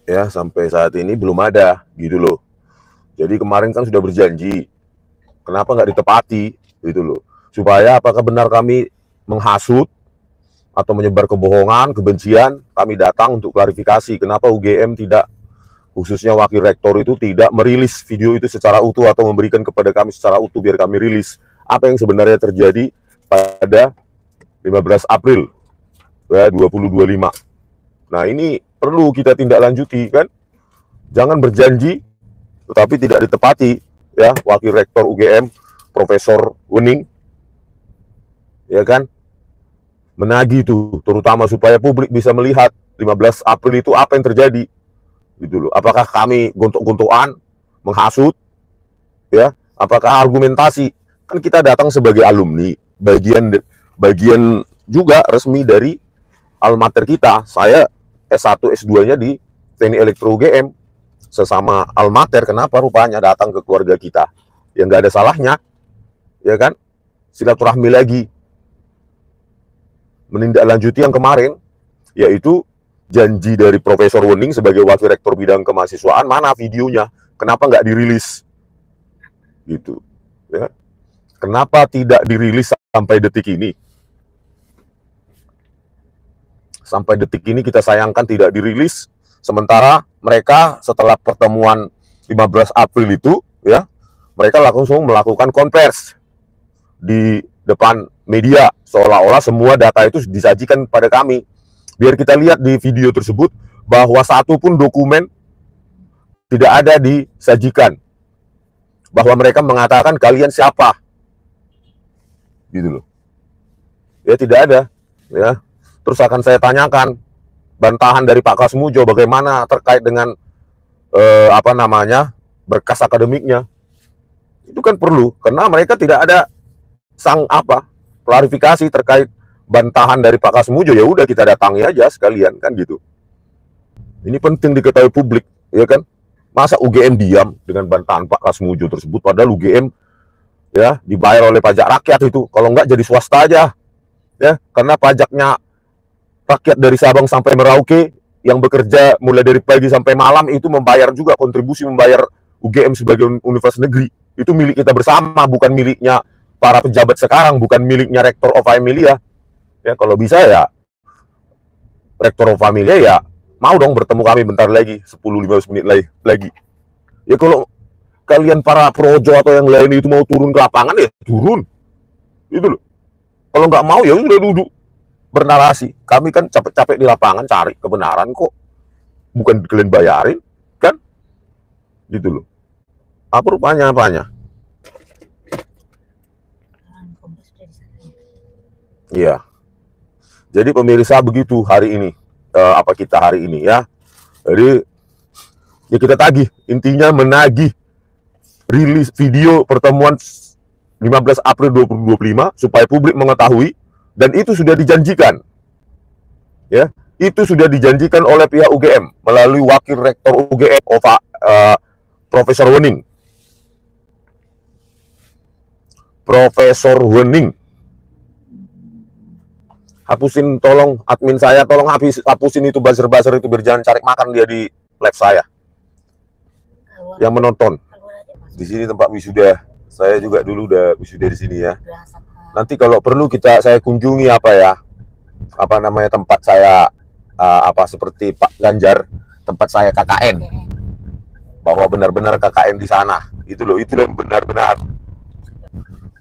Ya, sampai saat ini belum ada gitu loh. Jadi kemarin kan sudah berjanji, kenapa nggak ditepati gitu loh. Supaya apakah benar kami menghasut atau menyebar kebohongan, kebencian, kami datang untuk klarifikasi kenapa UGM tidak, khususnya wakil rektor itu tidak merilis video itu secara utuh atau memberikan kepada kami secara utuh biar kami rilis apa yang sebenarnya terjadi pada 15 April ya, 2025. Nah, ini perlu kita tindak lanjuti kan. Jangan berjanji tetapi tidak ditepati ya, wakil rektor UGM Profesor Wening ya kan, menagih itu terutama supaya publik bisa melihat 15 April itu apa yang terjadi gitu loh. Apakah kami gontok-gontokan, menghasut ya? Apakah argumentasi? Kan kita datang sebagai alumni, bagian juga resmi dari alma mater kita. Saya S1 S2-nya di Teknik Elektro UGM. Sesama alma mater, kenapa rupanya datang ke keluarga kita? Yang nggak ada salahnya, ya kan? Silaturahmi lagi. Menindaklanjuti yang kemarin, yaitu janji dari Profesor Wening sebagai wakil rektor bidang kemahasiswaan, mana videonya? Kenapa nggak dirilis? Gitu. Ya. Kenapa tidak dirilis sampai detik ini? Sampai detik ini kita sayangkan tidak dirilis. Sementara mereka setelah pertemuan 15 April itu, ya, mereka langsung melakukan konvers di depan media, seolah-olah semua data itu disajikan pada kami. Biar kita lihat di video tersebut bahwa satu pun dokumen tidak ada disajikan. Bahwa mereka mengatakan kalian siapa, gitu loh. Ya tidak ada. Ya. Terus akan saya tanyakan bantahan dari Pak Kasmujo bagaimana terkait dengan berkas akademiknya. Itu kan perlu karena mereka tidak ada klarifikasi terkait bantahan dari Pak Kasmujo. Ya udah kita datangi aja sekalian kan gitu. Ini penting diketahui publik, ya kan? Masa UGM diam dengan bantahan Pak Kasmujo tersebut, padahal UGM ya dibayar oleh pajak rakyat itu. Kalau enggak jadi swasta aja, ya, karena pajaknya rakyat dari Sabang sampai Merauke yang bekerja mulai dari pagi sampai malam itu membayar juga kontribusi, membayar UGM sebagai universitas negeri. Itu milik kita bersama, bukan miliknya para pejabat sekarang, bukan miliknya Rektor of Familia. Ya, kalau bisa ya Rektor of Familia ya mau dong bertemu kami bentar lagi, 10-15 menit lagi. Ya kalau kalian para projo atau yang lain itu mau turun ke lapangan ya turun. Itu loh. Kalau nggak mau ya udah duduk bernarasi. Kami kan capek-capek di lapangan cari kebenaran kok. Bukan kalian bayarin, kan? Gitu loh. Apa rupanya apanya? Iya. Jadi pemirsa begitu hari ini. Apa kita hari ini ya. Jadi ya kita tagih. Intinya menagih rilis video pertemuan 15 April 2025 supaya publik mengetahui, dan itu sudah dijanjikan. Ya, itu sudah dijanjikan oleh pihak UGM melalui wakil rektor UGM Profesor Wening. Profesor Wening. Hapusin tolong admin saya, tolong hapusin itu buzzer-buzzer itu biar jangan cari makan dia di live saya. Yang menonton. Di sini tempat wisuda. Saya juga dulu udah wisuda di sini ya. Nanti kalau perlu saya kunjungi tempat saya seperti Pak Ganjar, tempat saya KKN. Bahwa benar-benar KKN di sana. Itu loh, itu yang benar-benar.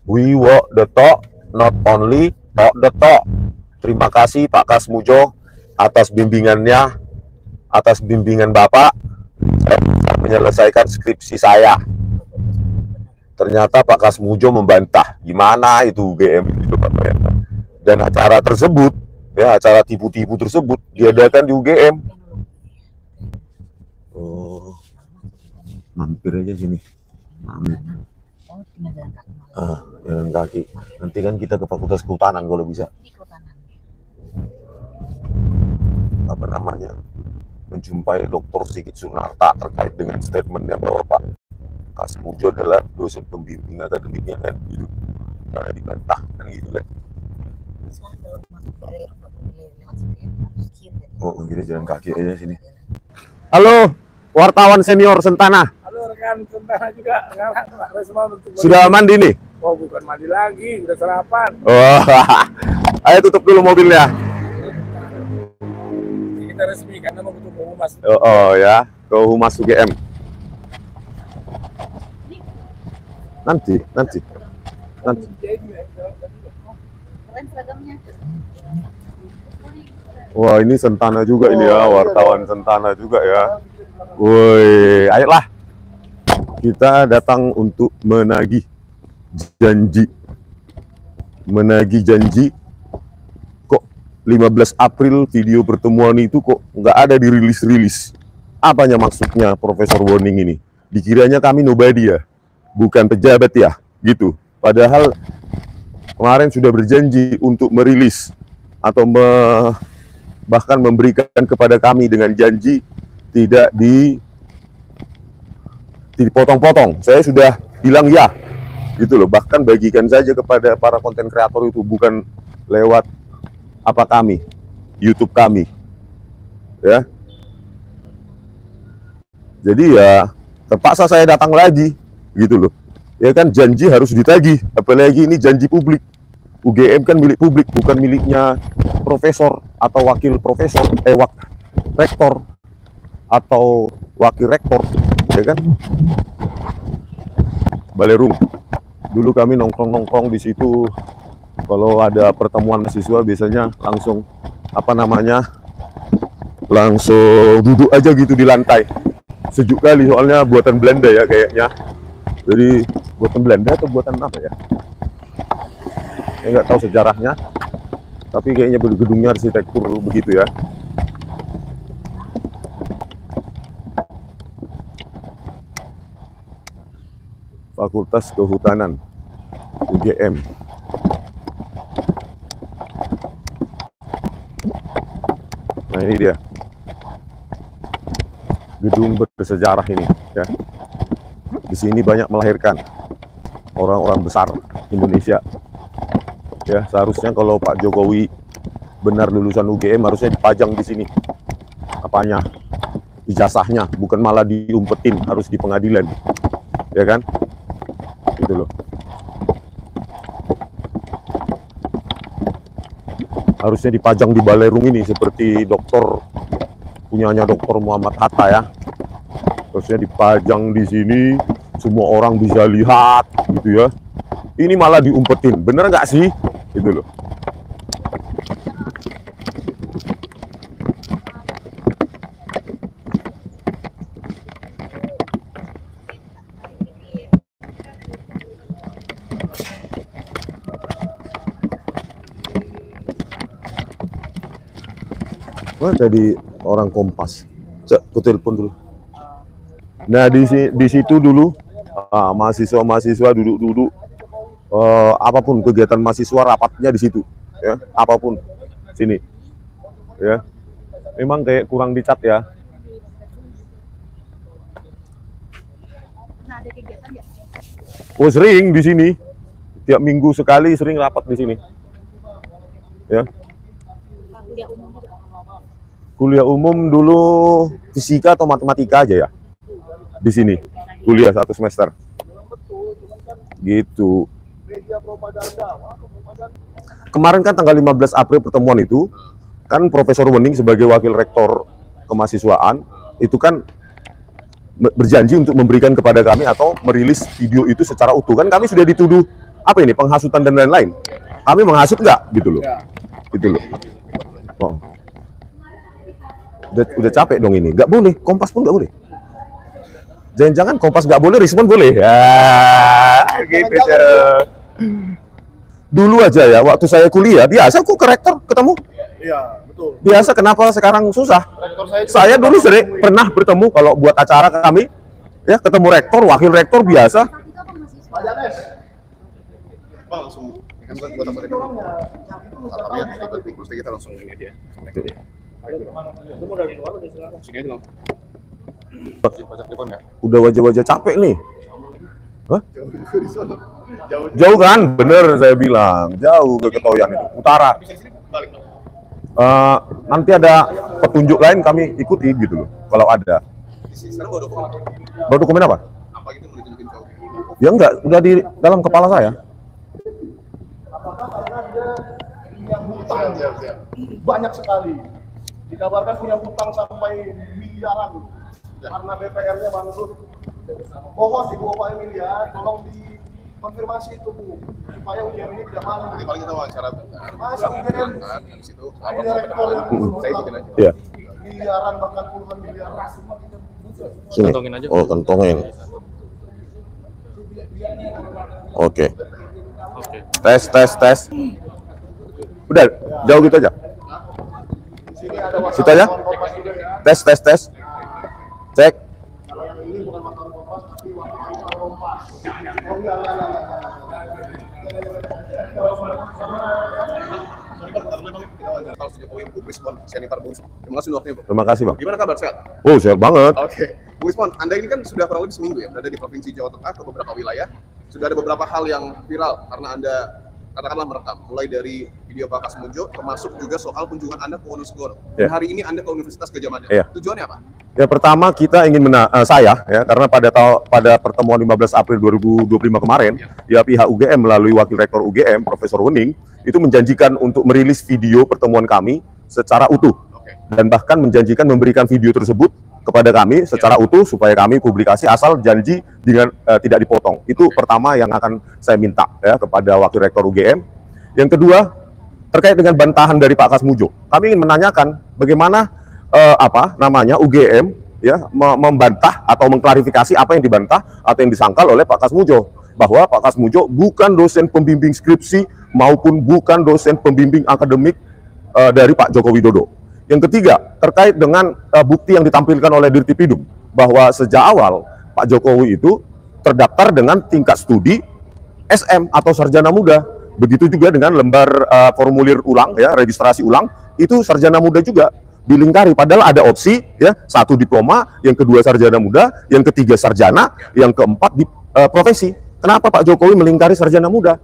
We walk the talk, not only talk the talk. Terima kasih Pak Kasmujo atas bimbingannya, atas bimbingan Bapak, saya bisa menyelesaikan skripsi saya. Ternyata Pak Kasmujo membantah, gimana itu UGM itu Pak. Dan acara tersebut, ya acara tipu-tipu tersebut diadakan di UGM. Oh, mampir aja sini. Jalan kaki. Nanti kan kita ke Fakultas Kehutanan kalau bisa. Menjumpai Dr. Sigit Sunarta terkait dengan statementnya bahwa Pak Kasmujo adalah dosen pembimbing akademiknya kan gitu. Karena dibantah kan gitu kan. Oh, kita jalan kaki aja sini. Halo, wartawan senior Sentana. Halo rekan Sentana juga. Sudah mandi nih? Oh bukan mandi lagi, udah sarapan. Oh, ayo tutup dulu mobilnya. Kita resmi karena mau ketemu Humas. Oh ya, ke Humas UGM. Nanti. Keren seragamnya. Wah, ini Sentana juga ini ya, wartawan Sentana juga ya. Woi, ayolah. Kita datang untuk menagih janji. Kok 15 April video pertemuan itu kok nggak ada dirilis-rilis? Apanya maksudnya Profesor Woning ini? Dikiranya kami nobody ya? Bukan pejabat ya? Gitu. Padahal kemarin sudah berjanji untuk merilis atau bahkan memberikan kepada kami dengan janji tidak dipotong-potong. Saya sudah bilang ya, gitu loh. Bahkan bagikan saja kepada para konten kreator itu, bukan lewat YouTube kami, ya. Jadi ya terpaksa saya datang lagi, gitu loh. Ya kan janji harus ditagih, apalagi ini janji publik. UGM kan milik publik, bukan miliknya profesor atau wakil profesor, rektor atau wakil rektor, ya kan? Balerung. Dulu kami nongkrong di situ. Kalau ada pertemuan mahasiswa biasanya langsung langsung duduk aja gitu di lantai. Sejuk kali soalnya buatan Belanda ya kayaknya. Jadi buatan Belanda atau buatan apa ya? Saya nggak tahu sejarahnya, tapi kayaknya gedungnya arsitektur begitu ya. Fakultas Kehutanan UGM. Nah ini dia gedung bersejarah ini ya. Di sini banyak melahirkan orang-orang besar Indonesia. Ya, seharusnya kalau Pak Jokowi benar lulusan UGM harusnya dipajang di sini. Apanya? Ijazahnya, bukan malah diumpetin, harus di pengadilan. Ya kan? Gitu loh. Harusnya dipajang di Balerung ini seperti punyanya Dr. Muhammad Hatta ya. Harusnya dipajang di sini, semua orang bisa lihat gitu ya. Ini malah diumpetin, bener nggak sih? Gitu loh. Wah, tadi orang Kompas. Cek, ku telepon dulu. Nah, di situ dulu mahasiswa duduk-duduk. Apapun kegiatan mahasiswa rapatnya di situ ya, apapun sini ya. Memang kayak kurang dicat ya. Nah, ada kegiatan nggak? Oh sering di sini, tiap minggu sekali sering rapat di sini ya. Kuliah umum juga. Kuliah umum dulu fisika atau matematika aja ya di sini, kuliah 1 semester gitu. Kemarin kan tanggal 15 April pertemuan itu kan Profesor Woning sebagai wakil rektor kemahasiswaan itu kan berjanji untuk memberikan kepada kami atau merilis video itu secara utuh. Kan kami sudah dituduh apa ini, penghasutan dan lain-lain. Kami menghasut nggak gitu loh. Gitu loh. Oh. Udah capek dong ini. Nggak boleh, Kompas pun nggak boleh. Jangan-jangan Kompas nggak boleh, Rismon boleh. Ya, gitu ya. Dulu aja ya, waktu saya kuliah, biasa kok ke rektor ketemu. Iya, betul. Biasa, kenapa sekarang susah? Saya dulu sering pernah bertemu kalau buat acara kami, ya ketemu rektor, wakil rektor biasa. Langsung kan buat apa lagi? Terus kita langsung ini dia. Itu mau dari luar udah silakan. Sini aja loh. Udah wajah-wajah capek nih. Hah? Jauh kan? Bener saya bilang. Jauh ke Ketoyan itu. Utara. Nanti ada petunjuk lain kami ikuti gitu loh, kalau ada. Sekarang bawa dokumen. Bawa dokumen apa? Apa gitu mau ditunjukin ke OG? Ya enggak, udah di dalam kepala saya. Apakah karena dia punya hutang banyak sekali? Dikabarkan punya hutang sampai miliaran karena BPR-nya bangkrut. Mohon Ibu Bapak Emilia, tolong dikonfirmasi itu Bu, supaya UGM ini tidak malu. Nanti paling kita wawancara Masa UGM di situ. ada rektor yang Saya ikutin aja. Iya. miliaran bahkan puluhan miliaran. Sini. Oh, kantongin. Oke. Tes. Udah, jauh gitu aja. Sini ada Situ aja. wartawan Kompas juga ya. Tes. Cek. Kalau yang ini bukan wartawan Kompas, tapi wartawan Kompas. Oh enggak. Kalau Jokowi, Bu Rismon, Senior Bung. Terima kasih waktunya, Bu. Terima kasih, Bang. Gimana kabar, sehat? Oh, sehat banget. Oke, Bu Rismon, Anda ini kan sudah kurang lebih seminggu ya berada di Provinsi Jawa Tengah ke beberapa wilayah. Sudah ada beberapa hal yang viral karena Anda katakanlah merekam, mulai dari video Pak Kasmujo, termasuk juga soal kunjungan Anda ke Wonosobo. Ya. Hari ini Anda ke Universitas Gadjah Mada. Ya. Tujuannya apa? Ya, pertama kita ingin saya ya, karena pada pertemuan 15 April 2025 kemarin, ya pihak UGM melalui Wakil Rektor UGM, Profesor Wening, itu menjanjikan untuk merilis video pertemuan kami secara utuh. Oke. Dan bahkan menjanjikan memberikan video tersebut kepada kami secara utuh supaya kami publikasi, asal janji dengan tidak dipotong. Itu pertama yang akan saya minta ya kepada Wakil Rektor UGM. Yang kedua, terkait dengan bantahan dari Pak Kasmujo, kami ingin menanyakan bagaimana UGM ya membantah atau mengklarifikasi apa yang dibantah atau yang disangkal oleh Pak Kasmujo, bahwa Pak Kasmujo bukan dosen pembimbing skripsi maupun bukan dosen pembimbing akademik dari Pak Joko Widodo. Yang ketiga, terkait dengan bukti yang ditampilkan oleh Dirtipidum, bahwa sejak awal Pak Jokowi itu terdaftar dengan tingkat studi SM atau sarjana muda. Begitu juga dengan lembar formulir ulang, ya registrasi ulang, itu sarjana muda juga dilingkari. Padahal ada opsi, ya 1 diploma, yang kedua sarjana muda, yang ketiga sarjana, yang keempat di profesi. Kenapa Pak Jokowi melingkari sarjana muda?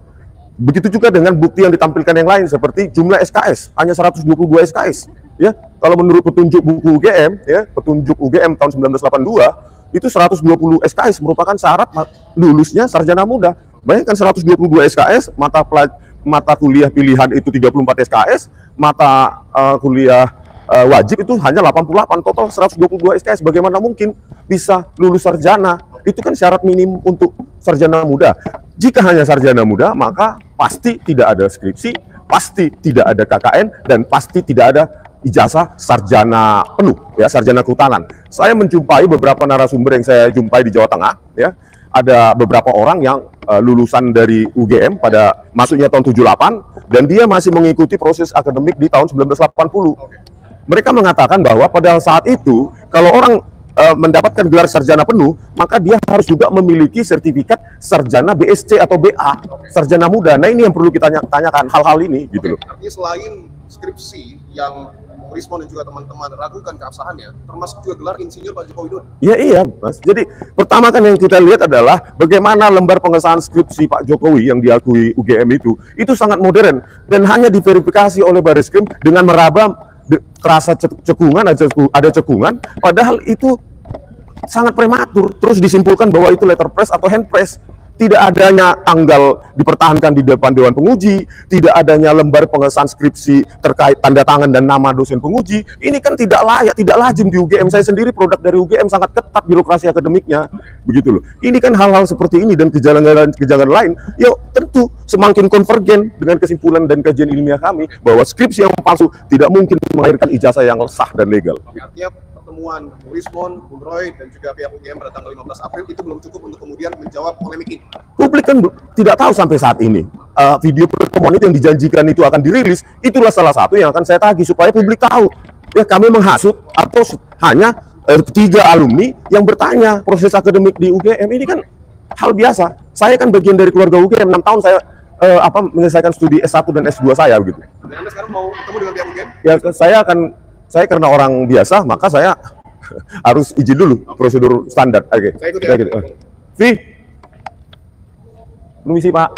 Begitu juga dengan bukti yang ditampilkan yang lain, seperti jumlah SKS, hanya 122 SKS. Ya, kalau menurut petunjuk buku UGM, ya, petunjuk UGM tahun 1982, itu 120 SKS merupakan syarat lulusnya sarjana muda. Bayangkan 122 SKS, mata kuliah pilihan itu 34 SKS, mata kuliah wajib itu hanya 88, total 122 SKS. Bagaimana mungkin bisa lulus sarjana? Itu kan syarat minim untuk sarjana muda. Jika hanya sarjana muda, maka pasti tidak ada skripsi, pasti tidak ada KKN, dan pasti tidak ada ijazah sarjana penuh, ya sarjana kehutanan. Saya menjumpai beberapa narasumber yang saya jumpai di Jawa Tengah, ya ada beberapa orang yang lulusan dari UGM pada masuknya tahun 78 dan dia masih mengikuti proses akademik di tahun 1980. Mereka mengatakan bahwa pada saat itu kalau orang mendapatkan gelar sarjana penuh, maka dia harus juga memiliki sertifikat sarjana BSc atau BA, sarjana muda. Nah, ini yang perlu kita tanyakan hal-hal ini, gitu loh. Artinya selain skripsi yang Rismon dan juga teman-teman ragukan keabsahannya, termasuk juga gelar insinyur Pak Joko Widodo. Iya, Mas. Jadi pertama kan yang kita lihat adalah bagaimana lembar pengesahan skripsi Pak Jokowi yang diakui UGM itu sangat modern dan hanya diverifikasi oleh Bareskrim dengan meraba kerasa cekungan, ada cekungan, padahal itu sangat prematur. Terus disimpulkan bahwa itu letterpress atau handpress. Tidak adanya tanggal dipertahankan di depan Dewan Penguji, tidak adanya lembar pengesahan skripsi terkait tanda tangan dan nama dosen penguji. Ini kan tidak layak, tidak lazim di UGM. Saya sendiri produk dari UGM sangat ketat birokrasi akademiknya, begitu loh. Ini kan hal-hal seperti ini dan kejanggalan lain, ya tentu semakin konvergen dengan kesimpulan dan kajian ilmiah kami bahwa skripsi yang palsu tidak mungkin melahirkan ijazah yang sah dan legal. Artinya pertemuan Rismon, Bung Roy, dan juga pihak UGM pada tanggal 15 April itu belum cukup untuk kemudian menjawab polemik ini. Publik kan tidak tahu sampai saat ini. Video pertemuan itu yang dijanjikan itu akan dirilis, itulah salah satu yang akan saya tagih supaya publik tahu. Ya, kami menghasut atau hanya 3 alumni yang bertanya proses akademik di UGM. Ini kan hal biasa. Saya kan bagian dari keluarga UGM, 6 tahun saya menyelesaikan studi S1 dan S2 saya begitu. Dan Anda sekarang mau ketemu dengan pihak UGM? Ya, saya karena orang biasa, maka saya harus izin dulu prosedur standar. Oke. Saya ikut ya. Vi, permisi Pak.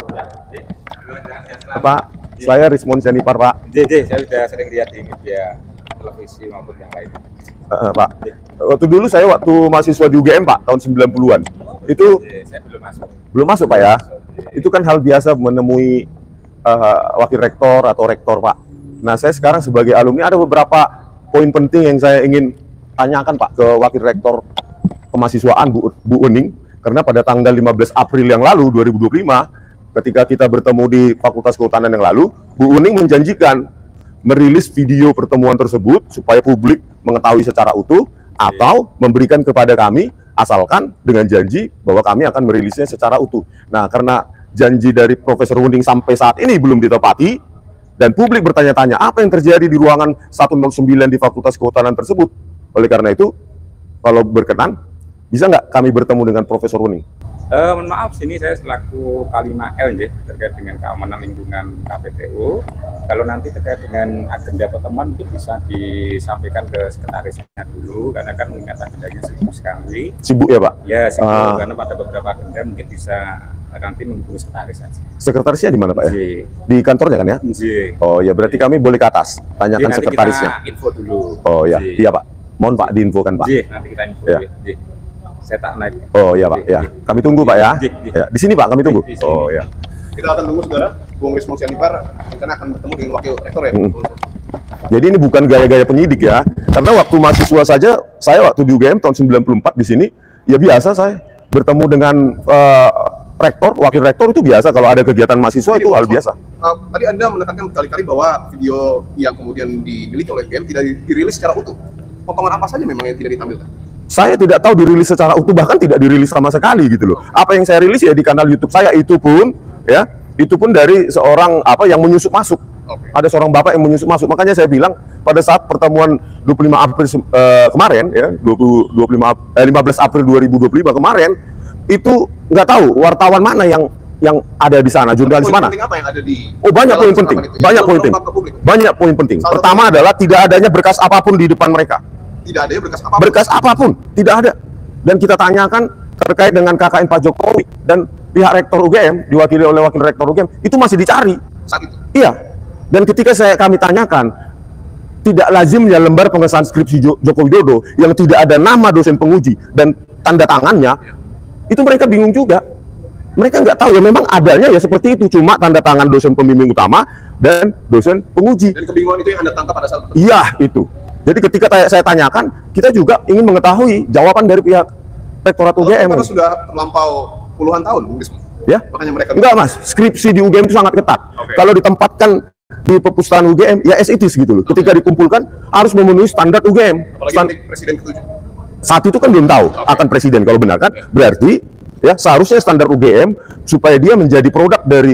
Pak, Saya Rismond Janipar, Pak. Saya sudah sering lihat di media televisi maupun yang lain. Pak. Waktu dulu saya waktu mahasiswa di UGM, Pak, tahun 90-an. Itu Saya belum masuk. belum masuk, Pak ya. Itu kan hal biasa menemui wakil rektor atau rektor, Pak. Nah, saya sekarang sebagai alumni ada beberapa poin penting yang saya ingin tanyakan, Pak, ke wakil rektor kemahasiswaan Bu Uning, karena pada tanggal 15 April yang lalu 2025 ketika kita bertemu di Fakultas Kehutanan yang lalu, Bu Uning menjanjikan merilis video pertemuan tersebut supaya publik mengetahui secara utuh atau memberikan kepada kami asalkan dengan janji bahwa kami akan merilisnya secara utuh. Nah, karena janji dari Profesor Uning sampai saat ini belum ditepati dan publik bertanya-tanya apa yang terjadi di ruangan 109 di Fakultas Kehutanan tersebut. Oleh karena itu, kalau berkenan, bisa nggak kami bertemu dengan Profesor Uning? Mohon maaf, sini saya selaku Kalima L terkait dengan keamanan lingkungan KPTU. Kalau nanti terkait dengan agenda pertemuan itu bisa disampaikan ke sekretarisnya dulu, karena kan mengingat agendanya sibuk sekali. Sibuk ya, Pak? Ya, sibuk, karena pada beberapa agenda mungkin bisa nanti menghubungi sekretaris saja. Sekretarisnya di mana, Pak ya? Di kantornya kan ya? Iya. Oh ya, berarti kami boleh ke atas, tanyakan sekretarisnya. Kita info dulu. Oh ya, iya Pak. Mohon Pak diinfokan, Pak. Iya, nanti kita info. Ya. Saya tak naik. Oh iya Pak, ya. Kami tunggu Pak ya. Ya. Di sini Pak, kami tunggu. Di sini. Oh ya. Kita akan tunggu saudara, Bung Rismond Janipar rencana akan bertemu dengan wakil rektor ya. Jadi ini bukan gaya-gaya penyidik ya. Karena waktu mahasiswa saja, saya waktu di UGM tahun 94 di sini, ya biasa saya bertemu dengan rektor, wakil rektor itu biasa. Kalau ada kegiatan mahasiswa itu hal biasa. Tadi Anda menekankan berkali-kali bahwa video yang kemudian dimiliki oleh UGM tidak dirilis secara utuh. Potongan apa saja memang yang tidak ditampilkan? Saya tidak tahu dirilis secara utuh, bahkan tidak dirilis sama sekali gitu loh. Apa yang saya rilis ya di kanal YouTube saya, itu pun ya, itu pun dari seorang yang menyusup masuk. Ada seorang bapak yang menyusup masuk. Makanya saya bilang pada saat pertemuan 25 April kemarin ya, 15 April 2025 kemarin, itu nggak tahu wartawan mana yang ada di sana, jurnalis mana. Apa yang ada di banyak poin penting, banyak poin penting. Banyak poin penting. Pertama adalah tidak adanya berkas apapun di depan mereka. Tidak ada berkas apapun. Berkas apapun, tidak ada. Dan kita tanyakan terkait dengan KKN Pak Jokowi dan pihak rektor UGM, diwakili oleh wakil rektor UGM, itu masih dicari. Saat itu. Iya. Dan ketika kami tanyakan, tidak lazimnya lembar pengesahan skripsi Joko Widodo yang tidak ada nama dosen penguji dan tanda tangannya, itu mereka bingung juga. Mereka nggak tahu ya, memang adanya ya seperti itu, cuma tanda tangan dosen pembimbing utama dan dosen penguji. Dan kebingungan itu yang Anda tangkap pada saat itu? Iya, itu. Jadi ketika saya tanyakan, kita juga ingin mengetahui jawaban dari pihak Rektorat UGM. Karena sudah terlampau puluhan tahun, ya? Makanya mereka enggak Mas, skripsi di UGM itu sangat ketat. Kalau ditempatkan di perpustakaan UGM, ya as it is gitu loh. Ketika dikumpulkan, harus memenuhi standar UGM. Apalagi presiden ke-7. Saat itu kan belum tahu akan presiden, kalau benar kan? Berarti ya seharusnya standar UGM supaya dia menjadi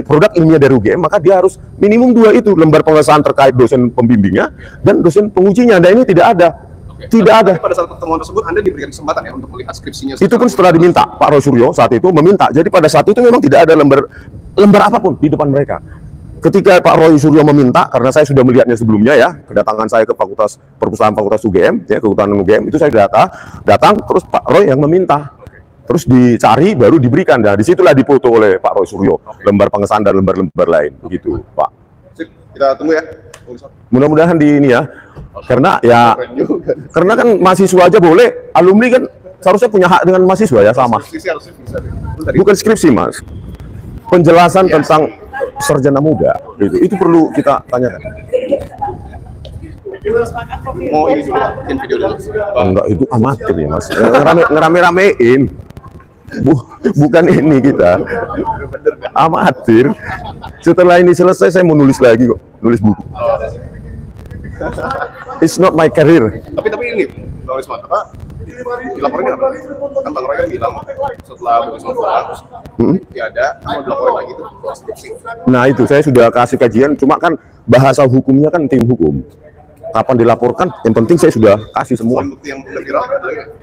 produk ilmiah dari UGM, maka dia harus minimum 2 itu, lembar pengesahan terkait dosen pembimbingnya dan dosen pengujinya. Dan ini tidak ada. Tidak ada. Pada saat pertemuan tersebut Anda diberikan kesempatan ya untuk melihat skripsinya. Itu pun setelah diminta, Pak Roy Suryo saat itu meminta. Jadi pada saat itu memang tidak ada lembar apapun di depan mereka. Ketika Pak Roy Suryo meminta, karena saya sudah melihatnya sebelumnya ya, kedatangan saya ke perpustakaan Fakultas UGM, ya, Kehutanan UGM, itu saya datang, terus Pak Roy yang meminta. Terus dicari, baru diberikan. Nah, disitulah difoto oleh Pak Roy Suryo, lembar pengesahan dan lembar-lembar lain, begitu, Pak. Sip, kita tunggu ya. Mudah-mudahan di ini ya, karena kan mahasiswa aja boleh, alumni kan seharusnya punya hak dengan mahasiswa ya, sama. Bukan skripsi Mas, penjelasan tentang sarjana muda, itu perlu kita tanyakan. Mau ini dulu, bikin video dulu. Enggak, itu amatir ya Mas, ngerame-ramein. Bukan ini kita amatir. Setelah ini selesai saya mau nulis lagi kok, nulis buku. It's not my career. Tapi ini Bang Rismond, dilaporin apa? Kan Bang Roy kan bilang setelah Bang Rismond pulang, ada mau dilaporin lagi tuh skripsi. Nah itu saya sudah kasih kajian, cuma kan bahasa hukumnya kan tim hukum. Kapan dilaporkan? Yang penting saya sudah kasih semua. Bukti yang udah viral ada lagi?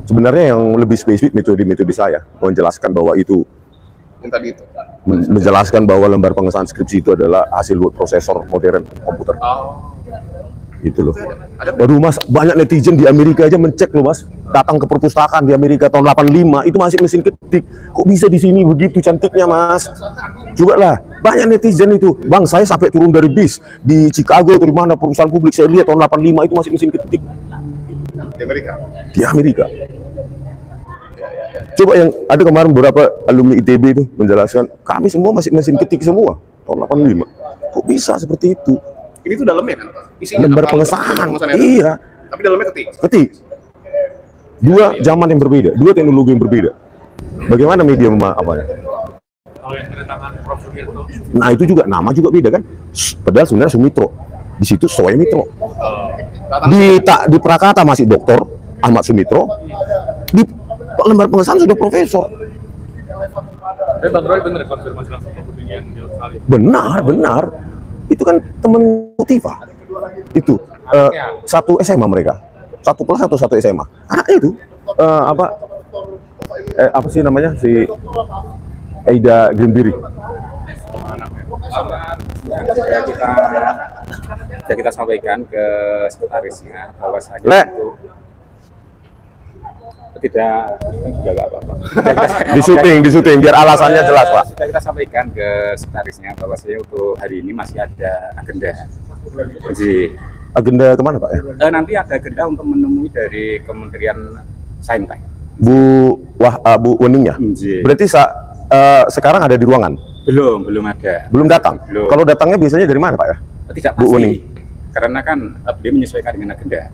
Sebenarnya yang lebih spesifik metode saya menjelaskan bahwa itu yang tadi itu menjelaskan bahwa lembar pengesahan skripsi itu adalah hasil word processor modern komputer. Gitu loh. Waduh Mas, banyak netizen di Amerika aja mencek loh Mas. Datang ke perpustakaan di Amerika tahun 85 itu masih mesin ketik. Kok bisa di sini begitu cantiknya Mas? Coba lah, banyak netizen itu. Bang, saya sampai turun dari bis di Chicago atau di mana perusahaan publik, saya lihat tahun 85 itu masih mesin ketik. Di Amerika. Di Amerika. Coba yang ada kemarin beberapa alumni ITB itu menjelaskan, kami semua masih mesin ketik semua tahun 85. Kok bisa seperti itu? Ini tuh dalamnya kan? Isinya Lembar apa? pengesahan. Pengesahannya Iya. Tapi dalamnya ketik. Ketik. Dua zaman yang berbeda, dua teknologi yang berbeda. Bagaimana media apa ya? Nah itu juga nama juga beda kan? Padahal sebenarnya Sumitro. Di situ Soe Mitro. Di Prakata masih Doktor Ahmad Sumitro. Di lembar pengesahan sudah profesor. Bang Roy bener konfirmasi langsung ke Kuningan di Australia. Benar. Itu kan temen Tifa. Itu satu SMA mereka. Satu kelas atau satu SMA. Anaknya itu apa sih namanya, si Aida Gembiri. kita sampaikan ke sekretarisnya bahwa saja itu tidak apa-apa. Di syuting biar alasannya jelas Pak. Sudah kita sampaikan ke sekretarisnya bahwa saya untuk hari ini masih ada agenda. Jadi Agenda kemana Pak ya? nanti ada agenda untuk menemui dari Kementerian Saintek. Bu Weningnya. Berarti sekarang ada di ruangan? Belum ada. Belum datang? Belum. Kalau datangnya biasanya dari mana Pak ya? Tidak Bu pasti. Wening. Karena kan dia menyesuaikan dengan agenda.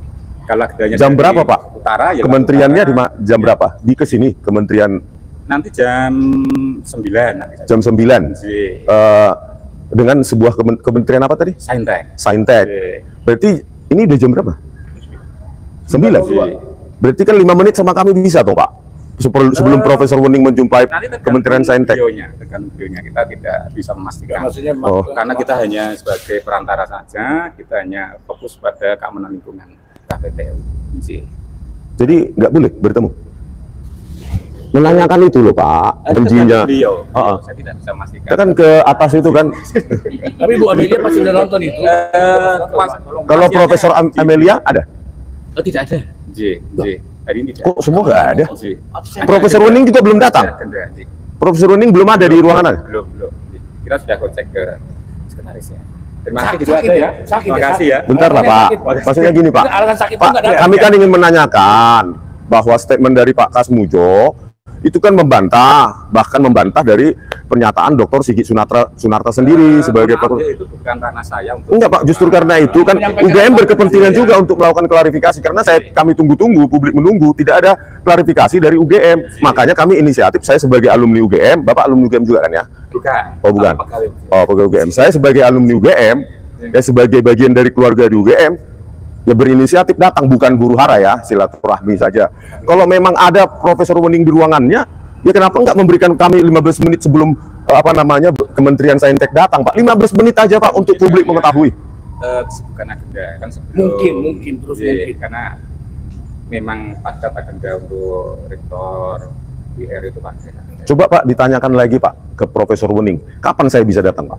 Kalau agendanya Jam dari berapa Pak? Utara ya. Kementeriannya utara. jam berapa? Di kesini kementerian Nanti jam 9. jam 9. Dengan sebuah kementerian apa tadi? Saintek. Saintek. Berarti ini udah jam berapa? 9. Berarti kan 5 menit sama kami bisa toh Pak? Sebelum Profesor Wening menjumpai Kementerian Saintek. Tergantung videonya, kita tidak bisa memastikan. Oh. Karena kita hanya sebagai perantara saja, kita hanya fokus pada keamanan lingkungan KPTU. Jadi nggak boleh bertemu? Menanyakan itu loh Pak, janjinya. Saya tidak bisa memastikan. Kita kan ke atas itu kan. Tapi Bu Amelia pasti udah nonton itu. Kalau Profesor Amelia ada? Oh, tidak ada. Hari ini tidak. Kok semua nggak ada? Profesor Wening juga belum datang. Profesor Wening belum ada di ruangan. Belum. Kita sudah cek ke sekretarisnya. Terima kasih juga ada ya. Terima kasih ya. Bentar lah Pak. Maksudnya gini Pak. Pak, kami kan ingin menanyakan bahwa statement dari Pak Kasmujo itu kan bahkan membantah dari pernyataan Dr. Sigit Sunarta sendiri sebagai itu bukan ranah saya untuk. Enggak Pak, justru karena itu kan UGM berkepentingan juga untuk melakukan klarifikasi karena kami tunggu-tunggu, publik menunggu, tidak ada klarifikasi dari UGM. Makanya kami inisiatif, saya sebagai alumni UGM, Bapak alumni UGM juga kan ya? Bukan. Oh bukan. Oh pegawai UGM. Saya sebagai alumni UGM, ya sebagai bagian dari keluarga di UGM, ya berinisiatif datang, bukan huru hara ya, silaturahmi saja. Kalau memang ada Profesor Wening di ruangannya, ya kenapa nggak memberikan kami 15 menit sebelum Kementerian Saintek datang Pak? 15 menit aja Pak untuk publik mengetahui. Bukan agenda kan sebelum. Mungkin terus mungkin. Karena memang padat agenda untuk rektor IR itu Pak. Coba Pak ditanyakan lagi Pak ke Profesor Wening, kapan saya bisa datang Pak?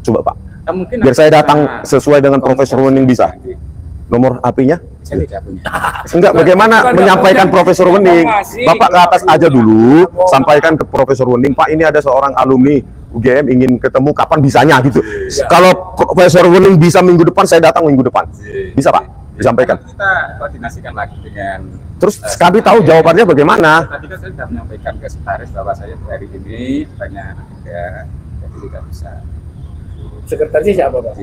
Coba Pak. Mungkin biar saya datang sesuai dengan Profesor Wening bisa. Nomor HP-nya? Saya tidak punya. Enggak, bagaimana menyampaikan Profesor Wening? Bapak ke atas aja dulu, sampaikan ke Profesor Wening, Pak ini ada seorang alumni UGM ingin ketemu, kapan bisanya gitu. Kalau Profesor Wening bisa minggu depan, saya datang minggu depan. Bisa Pak? Disampaikan. Kita koordinasikan lagi dengan. Terus kami tahu jawabannya bagaimana? Tadi kan saya sudah menyampaikan ke sekretaris bahwa saya hari ini banyak agenda, jadi tidak bisa. Sekretarisnya siapa Pak?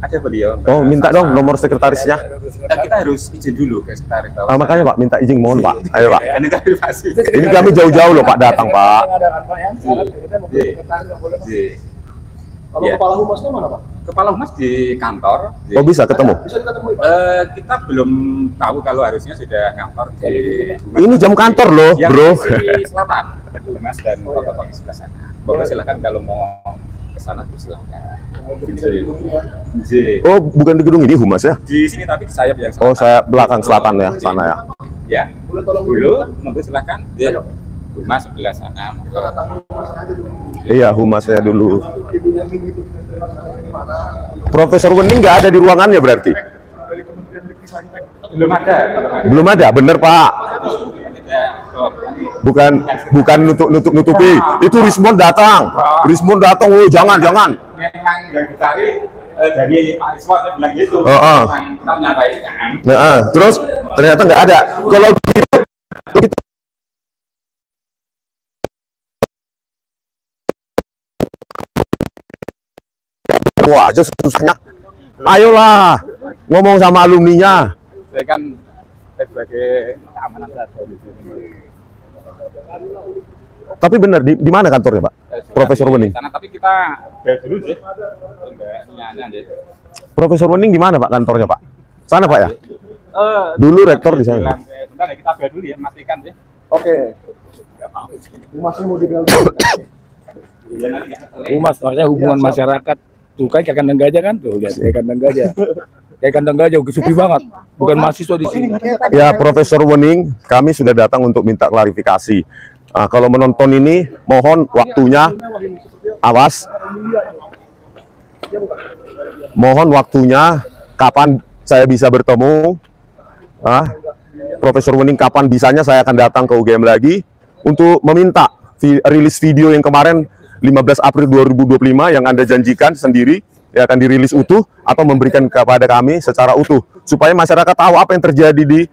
Ada beliau. Oh, minta dong nomor sekretarisnya. Kita harus izin dulu ke sekretaris. Makanya Pak, minta izin, mohon Pak. Ayo Pak. Ini kami jauh-jauh loh Pak datang Pak. Kalau kepala humasnya mana Pak? Kepala humas di kantor. Oh bisa ketemu? Bisa ketemu Pak? Kita belum tahu kalau harusnya sudah kantor di. Ini jam kantor loh, bro. Di selatan, humas dan protokol di sebelah sana. Bapak silakan kalau mau ke sana silakan. Oh, bukan di gedung ini humas ya? Di sini tapi di sayap yang selatan. Oh, saya belakang selatan ya, sana ya. Ya. Dulu, monggo silakan. Humas sebelah sana. Iya, humasnya dulu. Profesor Wening nggak ada di ruangannya berarti? Belum ada. Belum ada, bener Pak. Bukan nutupi. Itu Rismond datang. Oh jangan. Memang yang dicari dari Pak Rismond bilang gitu. Kita menyampaikan. Nah, terus ternyata nggak ada. Kalau gitu, wah aja susahnya. Ayolah ngomong sama alumninya. Saya kan sebagai keamanan data di sini. Tapi benar di mana kantornya Pak? Profesor Wening. Sana, tapi kita dulu sih. Enggak deh. Profesor Wening di mana Pak kantornya Pak? Sana Pak ya? Dulu rektor di sana. Sebentar ya, kita biar dulu ya, matikan sih. Oke. Masih mau dibilang. Humas, maksudnya hubungan masyarakat. Tuh kan kayak kandang gajah kan tuh, lihat kayak kandang gajah. Kayak kandang gajah, sepi banget. Bukan mahasiswa di sini. Ya Profesor Wening, kami sudah datang untuk minta klarifikasi. Kalau menonton ini, mohon waktunya, awas. Mohon waktunya, kapan saya bisa bertemu. Profesor Wening, kapan bisanya saya akan datang ke UGM lagi untuk meminta rilis video yang kemarin 15 April 2025 yang Anda janjikan sendiri ya akan dirilis utuh atau memberikan kepada kami secara utuh supaya masyarakat tahu apa yang terjadi di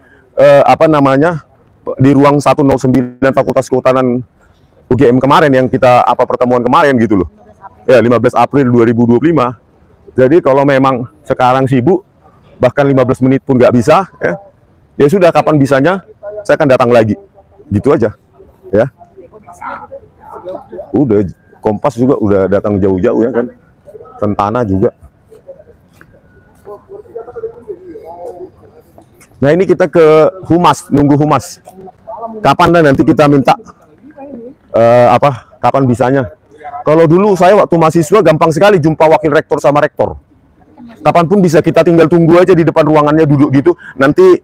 di ruang 109 Fakultas Kehutanan UGM kemarin yang kita pertemuan kemarin gitu loh. Ya 15 April 2025. Jadi kalau memang sekarang sibuk bahkan 15 menit pun nggak bisa ya sudah kapan bisanya saya akan datang lagi. Gitu aja. Ya. Udah Kompas juga udah datang jauh-jauh ya kan. Tentana juga. Nah ini kita ke Humas, nunggu Humas. Kapan nanti kita minta kapan bisanya. Kalau dulu saya waktu mahasiswa gampang sekali jumpa wakil rektor sama rektor. Kapanpun bisa, kita tinggal tunggu aja di depan ruangannya duduk gitu. Nanti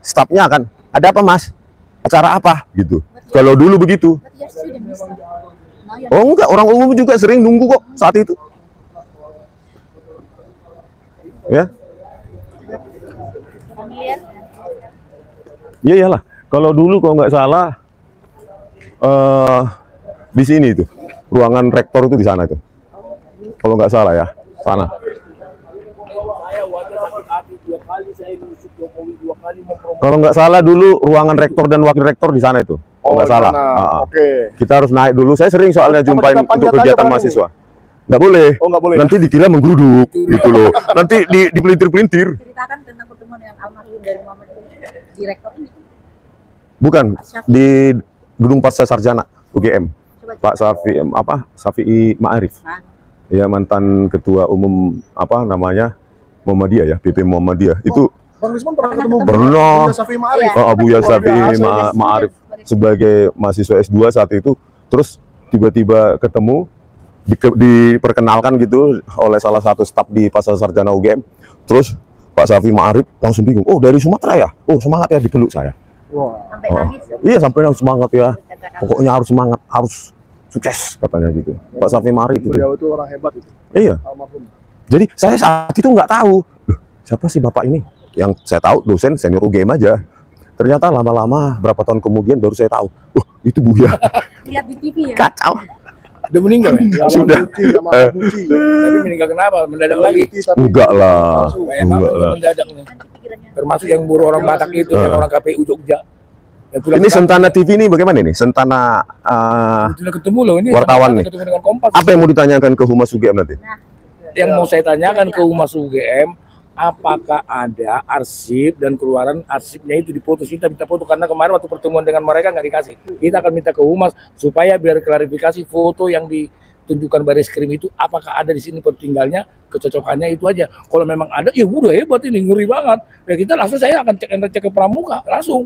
stafnya akan ada apa Mas? Acara apa gitu. Kalau dulu begitu. Oh enggak, orang umum juga sering nunggu kok saat itu. Ya. Iya iyalah. Kalau dulu kalau nggak salah di sini itu ruangan rektor itu di sana tuh. Kalau nggak salah ya, sana. Kalau nggak salah dulu ruangan rektor dan wakil rektor di sana itu. Kalau nggak salah. Oke. Kita harus naik dulu. Saya sering soalnya jumpain untuk kegiatan mahasiswa. Nggak boleh. Oh, nggak boleh. Nanti dikira menggeruduk gitu loh. Nanti dipelintir-pelintir. Ceritakan tentang pertemuan dengan almarhum dari Muhammad direktur ini. Bukan di Gedung Pasca Sarjana UGM. Pak Syafi'i Ma'arif. Ya mantan ketua umum Muhammadiyah ya, PP Muhammadiyah. Itu Bang Rismond pernah ketemu pernah. Buya Syafi'i Ma'arif sebagai mahasiswa S2 saat itu. Terus tiba-tiba ketemu diperkenalkan gitu oleh salah satu staf di Pasca Sarjana UGM. Terus Pak Syafi'i Ma'arif langsung bingung. Oh dari Sumatera ya? Oh semangat ya, dipeluk saya. Sampai nangis. Iya sampai semangat ya. Pokoknya harus semangat, harus sukses katanya gitu. Pak Syafi'i Ma'arif gitu. Beliau itu orang hebat itu. Iya. Almarhum. Jadi saya saat itu nggak tahu. Loh, siapa sih bapak ini? Yang saya tahu dosen senior UGM aja. Ternyata lama-lama berapa tahun kemudian baru saya tahu. Itu Buya. Lihat di TV ya. Kacau. Udah meninggal ya? Sudah. Tapi meninggal kenapa? Mendadak lagi? Enggak lah. Enggak lah. Mendadak nih. Termasuk yang buruh orang Batak itu, yang orang KPU Jogja. Ini Sentana TV ini bagaimana nih? Sentana sudah ketemu loh ini. wartawan nih. Ketemu dengan Kompas. Apa yang mau ditanyakan ke Humas UGM nanti? Yang mau saya tanyakan ke Humas UGM, apakah ada arsip dan keluaran arsipnya itu dipoto? Kita minta foto karena kemarin waktu pertemuan dengan mereka nggak dikasih. Kita akan minta ke Humas supaya biar klarifikasi foto yang ditunjukkan Baris Krim itu apakah ada di sini pertinggalnya, kecocokannya itu aja. Kalau memang ada, ya udah hebat ini, ngeri banget. Ya kita langsung saya akan cek ke Pramuka langsung.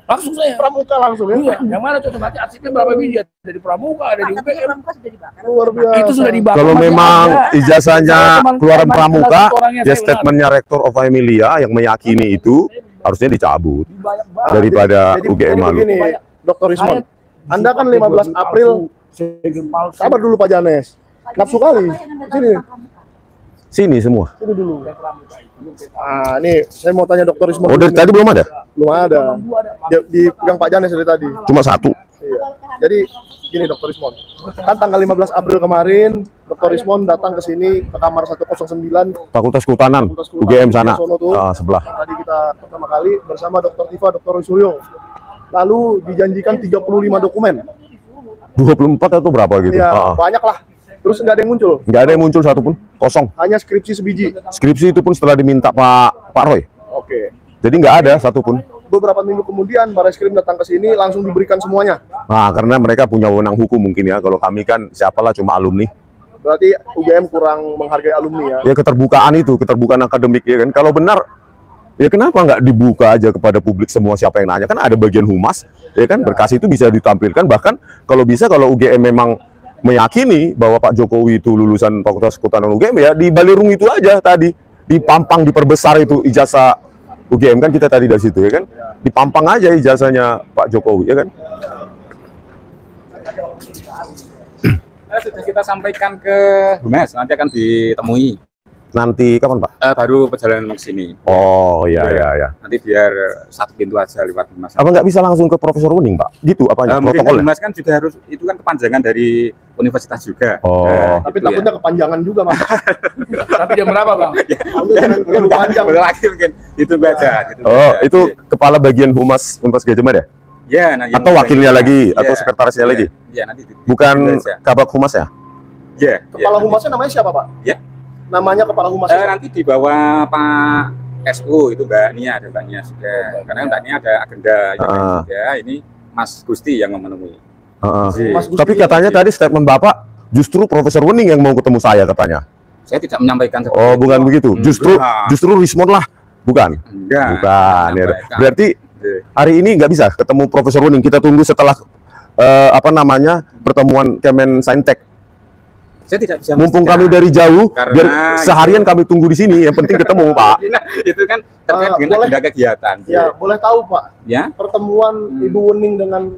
Langsung saya Pramuka langsung ya. Iya, yang mana cocok nanti arsipnya berapa biji? Ada di Pramuka, ada di UGM. Pramuka sudah dibakar. Luar biasa. Itu sudah dibakar. Kalau masih memang ada. ijazahnya keluaran Pramuka, orangnya ya saya statementnya Rektor of Emilia yang meyakini itu harusnya dicabut daripada UGM malu. Begini, Dr. Rismond. Anda kan 15 April. Sabar dulu Pak Janes. Nafsu kali. Sini. Sini semua. Sini dulu. Nah, ini saya mau tanya Dr. Rismon. Oh, dari tadi belum ada? Belum ada. Dipegang Pak Janes dari tadi. Cuma satu. Iya. Jadi gini Dr. Rismon. Kan tanggal 15 April kemarin Dr. Rismon datang ke sini ke kamar 109 Fakultas Kehutanan, UGM sana. Sebelah. Tadi kita pertama kali bersama Dr. Tifa, Dr. Roy Suryo. Lalu dijanjikan 35 dokumen. 24 atau berapa gitu? Iya, banyak lah. Terus nggak ada yang muncul. Nggak ada yang muncul satupun, kosong. Hanya skripsi sebiji. Skripsi itu pun setelah diminta Pak Roy. Oke. Jadi nggak ada satupun. Beberapa minggu kemudian Barreskrim datang ke sini langsung diberikan semuanya. Nah, karena mereka punya wewenang hukum mungkin ya. Kalau kami kan siapalah cuma alumni. Berarti UGM kurang menghargai alumni ya. Ya keterbukaan itu, keterbukaan akademik ya kan. Kalau benar, ya kenapa nggak dibuka aja kepada publik semua siapa yang nanya? Kan ada bagian humas, ya kan berkas itu bisa ditampilkan. Bahkan kalau bisa, kalau UGM memang meyakini bahwa Pak Jokowi itu lulusan Fakultas Kehutanan UGM, ya di Balirung itu aja tadi, dipampang, diperbesar itu ijazah UGM kan, kita tadi dari situ ya kan, dipampang aja ijazahnya Pak Jokowi ya kan. Sudah kita sampaikan ke Humas, nanti akan ditemui. Nanti kapan Pak? Baru perjalanan ke sini. Oh iya ya. Nanti biar satu pintu aja lewat Humas. Apa nggak bisa langsung ke Profesor Wening Pak? Gitu apanya? Mungkin Protokolnya? Humas kan juga harus, itu kan kepanjangan dari universitas juga. Oh. Tapi takutnya kepanjangan juga, Mas. Tapi jam berapa Bang? Jangan panjang. Betul lagi mungkin itu baca. Itu kepala bagian Humas Gajah Mada? Ya, nah, Atau wakilnya lagi, atau sekretarisnya lagi? Ya, nanti bukan Kabak Humas ya? Ya. Kepala Humasnya namanya siapa, Pak? Ya. Namanya kepala Humas. Nanti di bawah Pak SU itu Mbak Nia, ada Mbak Nia sudah. Karena Mbak Nia ada agenda ya, ini Mas Gusti yang memenuhi. Mas Gusti. Tapi katanya tadi statement Bapak justru Profesor Wening yang mau ketemu saya katanya. Saya tidak menyampaikan seperti Oh, bukan begitu. Enggak. Justru Rismon lah, bukan? Enggak. Bukan. Ya. Berarti hari ini nggak bisa ketemu Profesor Wening. Kita tunggu setelah pertemuan Kemen Saintek. Saya tidak bisa. Mumpung kami dari jauh, karena biar seharian kami tunggu di sini. Yang penting ketemu Pak. Itu kan terkait dengan agenda kegiatan. Ya, boleh tahu Pak. Ya. Pertemuan Ibu Wening dengan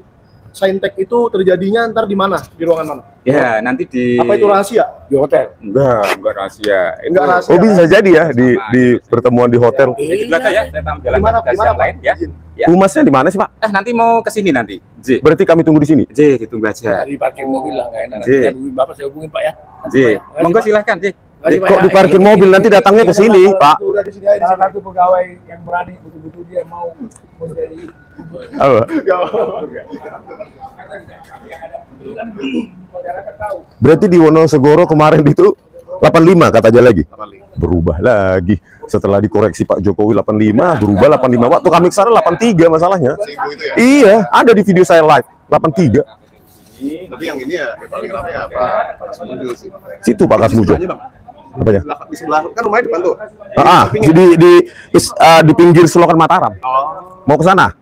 Saintek itu terjadinya ntar di mana? Di ruangan mana? Ya, nanti di. Apa itu rahasia? Di hotel. Enggak rahasia. Enggak rahasia. Oh, bisa jadi ya di pertemuan di hotel. Di belakang ya, saya tahu jalan Di mana yang lain ya. Ya. Humasnya di mana sih Pak? Nanti mau ke sini nanti. J. Berarti kami tunggu di sini. J, ditunggu aja. Di parkir mobil lah, nggak enak. J. Nanti hubungin Bapak, saya hubungin Pak ya. J. Monggo silahkan J. Kok di parkir mobil, nanti datangnya ke sini Pak? Udah di sini aja. Salah satu pegawai yang berani betul-betul dia mau menjadi Apa? Berarti di Wonosegoro kemarin itu 85 katanya lagi. Berubah lagi. Setelah dikoreksi Pak Jokowi 85, berubah 85. Waktu kami kesana 83 masalahnya. Iya, ada di video saya live 83. Tapi yang ini ya paling rame ya Pak Kasmujo sih. Situ Pak Kasmujo. Apanya? Di sebelah kan rumahnya depan tuh. Di pinggir Selokan Mataram. Oh, Mau ke sana?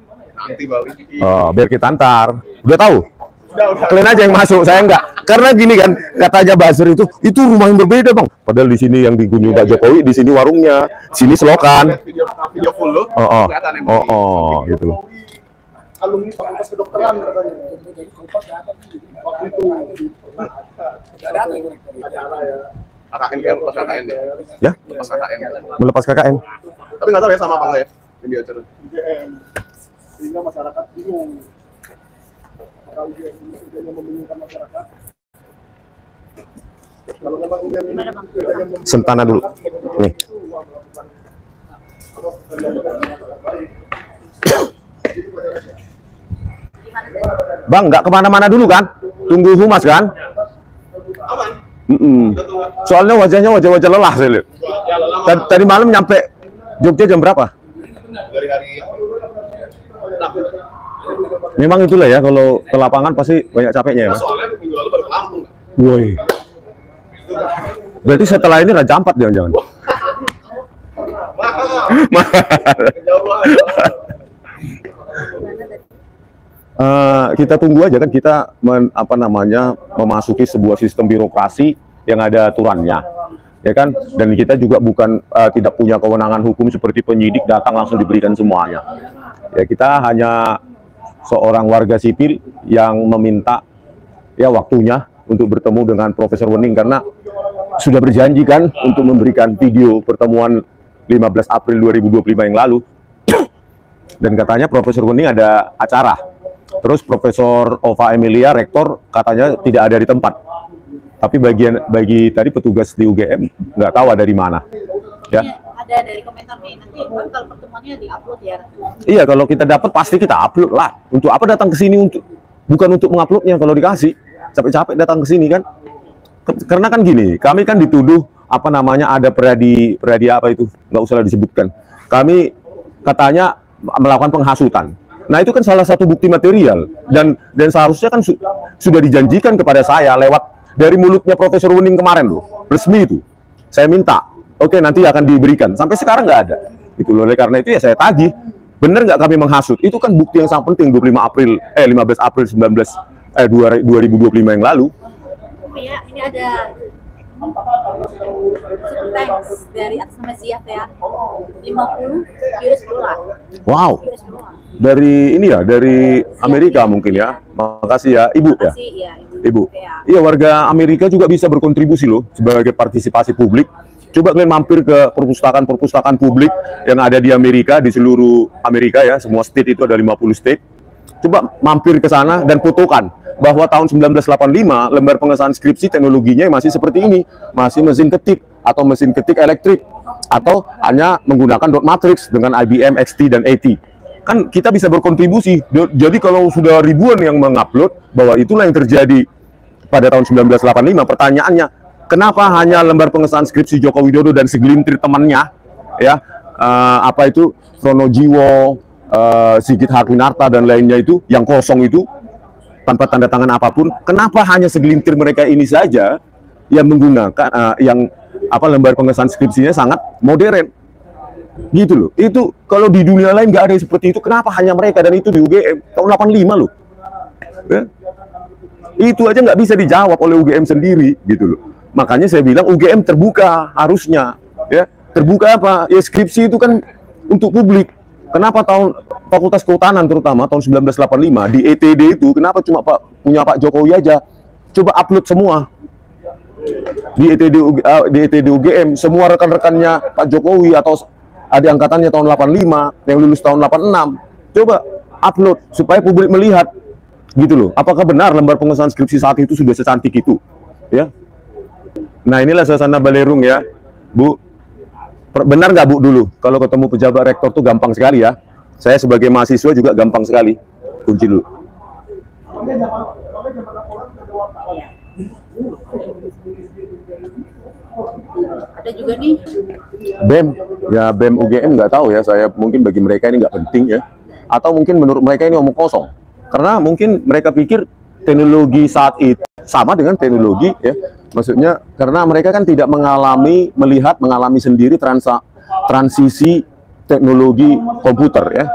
nanti Bali. Oh, biar kita antar. Udah tahu? Udah. Kalian aja yang masuk, saya enggak. Karena gini kan, katanya Basir itu rumah yang berbeda bang. Padahal di sini yang dikunjungi Pak Jokowi, di sini warungnya, sini selokan. Video full lo. Kelihatan yang Gitu. Alumni Fakultas Kedokteran katanya. Waktu itu. KKN ya, lepas KKN ya. Ya, Lepas KKN. melepas KKN. Tapi nggak tahu ya sama apa enggak ya video acara. UGM. Sehingga masyarakat bingung. Apakah UGM ini kerjanya membingungkan masyarakat? Kalau memang UGM ini kerjanya membingungkan Sentana dulu. Nih. Bang, nggak kemana-mana dulu kan? Tunggu Humas kan? Soalnya wajahnya wajah-wajah lelah saya lihat. Tadi malam nyampe Jogja jam berapa? Dari hari Memang itulah ya, kalau ke lapangan pasti banyak capeknya ya Mas. soalnya minggu lalu baru ke Lampung. Woi. Berarti setelah ini Raja Ampat jangan-jangan. Kita tunggu aja kan, kita memasuki sebuah sistem birokrasi yang ada aturannya, ya kan? Dan kita juga bukan tidak punya kewenangan hukum seperti penyidik datang langsung diberikan semuanya. Ya, kita hanya seorang warga sipil yang meminta ya waktunya untuk bertemu dengan Profesor Wening karena sudah berjanji kan untuk memberikan video pertemuan 15 April 2025 yang lalu. Dan katanya Profesor Wening ada acara. Terus Profesor Ova Emilia, rektor, katanya tidak ada di tempat. Tapi bagi tadi petugas di UGM nggak tahu ada di mana. Ya. Ada dari komentarnya nanti kalau pertemuannya di-upload ya. Iya, kalau kita dapat pasti kita upload lah. Untuk apa datang ke sini, bukan untuk menguploadnya. Kalau dikasih capek-capek datang ke sini kan. Karena kan gini, kami kan dituduh apa namanya ada pradi apa itu, nggak usah disebutkan. Kami katanya melakukan penghasutan. Nah itu kan salah satu bukti material dan seharusnya kan sudah dijanjikan kepada saya lewat dari mulutnya Profesor Wening kemarin loh, resmi itu. Saya minta, oke, nanti akan diberikan. Sampai sekarang nggak ada. Itu loh, oleh karena itu ya saya tagih, benar nggak kami menghasut? Itu kan bukti yang sangat penting 15 April 2025 yang lalu. Ya, ini ada thanks dari atas nama Ziyad ya, 50 US dollar. Wow, dari ini ya, dari Amerika mungkin ya. Makasih ya, Ibu ya. Ibu. Iya, warga Amerika juga bisa berkontribusi loh sebagai partisipasi publik. Coba kalian mampir ke perpustakaan publik yang ada di Amerika, di seluruh Amerika ya, semua state itu ada 50 state. Coba mampir ke sana dan fotokan bahwa tahun 1985 lembar pengesahan skripsi teknologinya masih seperti ini, masih mesin ketik atau mesin ketik elektrik atau hanya menggunakan dot matrix dengan IBM XT dan AT. Kan kita bisa berkontribusi. Jadi kalau sudah ribuan yang mengupload bahwa itulah yang terjadi pada tahun 1985, pertanyaannya kenapa hanya lembar pengesahan skripsi Joko Widodo dan segelintir temannya ya, apa itu Pronojiwo, Sigit Harwinarta dan lainnya itu yang kosong itu tanpa tanda tangan apapun, kenapa hanya segelintir mereka ini saja yang menggunakan yang apa lembar pengesahan skripsinya sangat modern gitu loh. Itu kalau di dunia lain nggak ada yang seperti itu, kenapa hanya mereka, dan itu di UGM tahun 85 loh ya? Itu aja nggak bisa dijawab oleh UGM sendiri gitu loh. Makanya saya bilang UGM terbuka harusnya ya. Terbuka apa ya, skripsi itu kan untuk publik. Kenapa Fakultas Kehutanan terutama tahun 1985 di ETD itu kenapa cuma punya Pak Jokowi aja? Coba upload semua di ETD UGM, semua rekan-rekannya Pak Jokowi atau adik angkatannya tahun 85 yang lulus tahun 86. Coba upload supaya publik melihat gitu loh. Apakah benar lembar pengesahan skripsi saat itu sudah secantik itu? Ya. Nah, inilah suasana Balerung ya, Bu. Benar nggak Bu dulu kalau ketemu pejabat rektor tuh gampang sekali ya. Saya sebagai mahasiswa juga gampang sekali. Kunci dulu. Ada juga nih BEM, ya BEM UGM nggak tahu ya. Saya mungkin bagi mereka ini nggak penting ya. Atau mungkin menurut mereka ini omong kosong. Karena mungkin mereka pikir teknologi saat itu sama dengan teknologi ya. Maksudnya karena mereka kan tidak mengalami sendiri transisi teknologi komputer ya.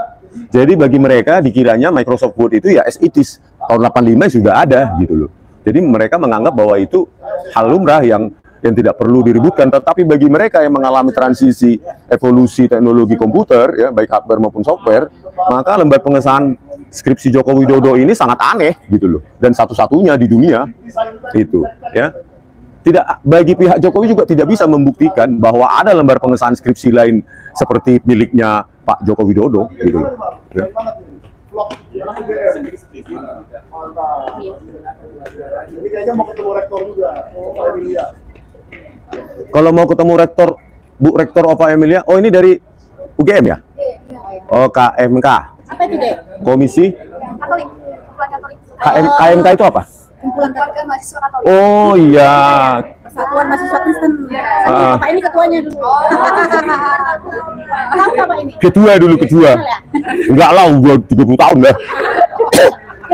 Jadi bagi mereka dikiranya Microsoft Word itu ya as it is, tahun 85 sudah ada gitu loh. Jadi mereka menganggap bahwa itu hal lumrah yang tidak perlu diributkan. Tetapi bagi mereka yang mengalami transisi evolusi teknologi komputer ya, baik hardware maupun software, maka lembar pengesahan skripsi Joko Widodo ini sangat aneh gitu loh, dan satu-satunya di dunia itu ya. Tidak, bagi pihak Jokowi juga tidak bisa membuktikan bahwa ada lembar pengesahan skripsi lain seperti miliknya Pak Joko Widodo gitu loh. Ya. Ini kayaknya mau ketemu rektor juga. Kalau mau ketemu rektor, Bu Rektor Ova Emilia, oh ini dari UGM ya? Oh, KMK. apa itu deh? Komisi Katolik, kumpulan Katolik. KMK itu apa? Kumpulan keluarga mahasiswa Katolik. Oh iya. Persatuan Mahasiswa Kristen. Bapak ini ketuanya dulu. Tahu nggak Pak ini? Ketua dulu, ketua. Enggak lah, gua 30 tahun dah.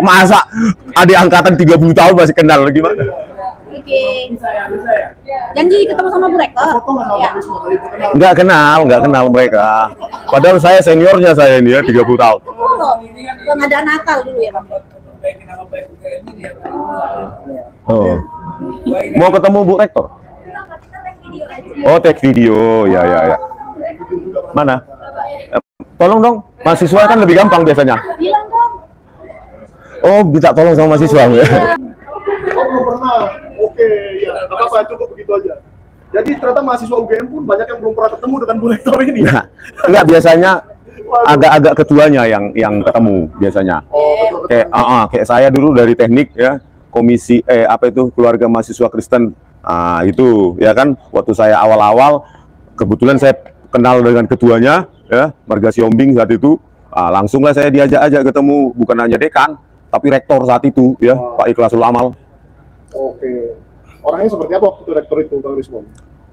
Masa adik angkatan 30 tahun masih kenal, gimana? Oke. Janji ketemu sama Bu Rektor. Ya. Enggak kenal mereka. Padahal saya seniornya saya ini ya, 30 tahun. Oh, nggak ada nakal dulu ya Pak. Oh. Mau ketemu Bu Rektor? Oh, tag video. Ya. Mana? Tolong dong, mahasiswa kan lebih gampang biasanya. Bilang dong. Oh, minta tolong sama mahasiswa ya. Oh, belum pernah. Oke, ya. Apa-apa, cukup begitu aja. Jadi ternyata mahasiswa UGM pun banyak yang belum pernah ketemu dengan Bu Rektor ini. Nah, enggak, biasanya agak-agak ketuanya yang ketemu biasanya. Oh, betul. Kayak saya dulu dari teknik ya, komisi keluarga mahasiswa Kristen. Itu ya kan, waktu saya awal-awal kebetulan saya kenal dengan ketuanya ya, Marga Siombing saat itu. Langsunglah saya diajak ketemu, bukan hanya dekan tapi rektor saat itu ya, Pak Ikhlasul Amal. Oke. Orangnya seperti apa waktu itu rektor itu, Bang Rismon?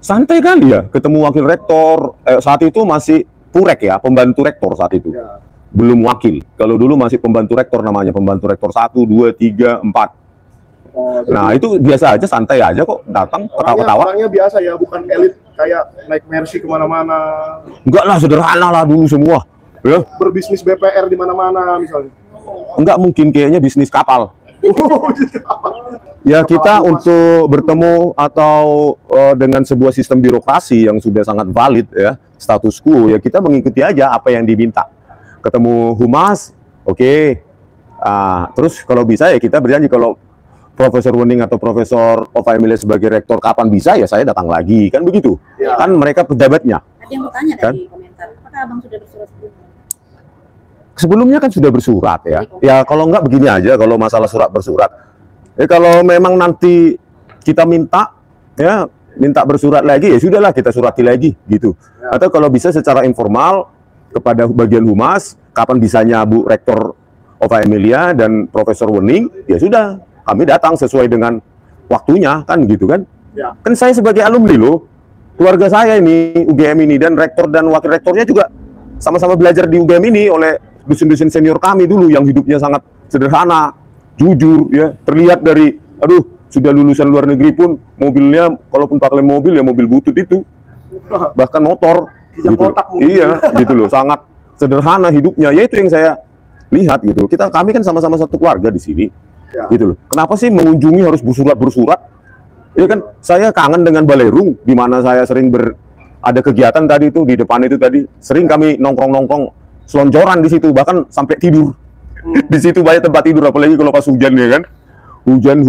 Santai kali ya, ketemu wakil rektor. Saat itu masih purek ya, pembantu rektor saat itu. Ya. Belum wakil. Kalau dulu masih pembantu rektor namanya, pembantu rektor 1, 2, 3, 4. Nah, itu biasa aja, santai aja kok, datang ketawa-ketawa. Orangnya biasa ya, bukan elit kayak naik Mercy kemana-mana. Enggak lah, sederhana lah dulu semua. Ya. Berbisnis BPR di mana-mana misalnya. Enggak mungkin, kayaknya bisnis kapal. Ya, kita untuk bertemu atau dengan sebuah sistem birokrasi yang sudah sangat valid ya, status quo, ya kita mengikuti aja apa yang diminta. Ketemu humas, oke. Terus kalau bisa ya kita berjanji, kalau Profesor Wening atau Profesor Ova Emilia sebagai rektor kapan bisa ya saya datang lagi, kan begitu. Ya. Kan mereka pejabatnya. Ada yang mau tanya Kan? dari komentar, apakah Abang sudah bersurat sebelumnya? Sebelumnya kan sudah bersurat ya. Ya kalau enggak begini aja, kalau masalah surat bersurat. Kalau memang nanti kita minta bersurat lagi, ya sudahlah kita surati lagi gitu. Ya. Atau kalau bisa secara informal kepada bagian humas, kapan bisanya Bu Rektor Ova Emilia dan Profesor Wening, ya sudah kami datang sesuai dengan waktunya, kan gitu kan. Ya. Kan saya sebagai alumni loh, keluarga saya ini UGM ini, dan rektor dan wakil rektornya juga sama-sama belajar di UGM ini oleh dosen-dosen senior kami dulu yang hidupnya sangat sederhana, jujur ya, terlihat dari sudah lulusan luar negeri pun mobilnya kalaupun pakai mobil ya mobil butut itu, bahkan motor gitu. Iya gitu loh, sangat sederhana hidupnya. Ya itu yang saya lihat gitu. Kami kan sama-sama satu keluarga di sini ya. Gitu loh. Kenapa sih mengunjungi harus bersurat? Ya kan saya kangen dengan Balerung, di mana saya sering ada kegiatan tadi itu di depan itu tadi, sering kami nongkrong selonjoran di situ, bahkan sampai tidur. Di situ banyak tempat tidur, apalagi kalau pas hujan ya kan. Hujan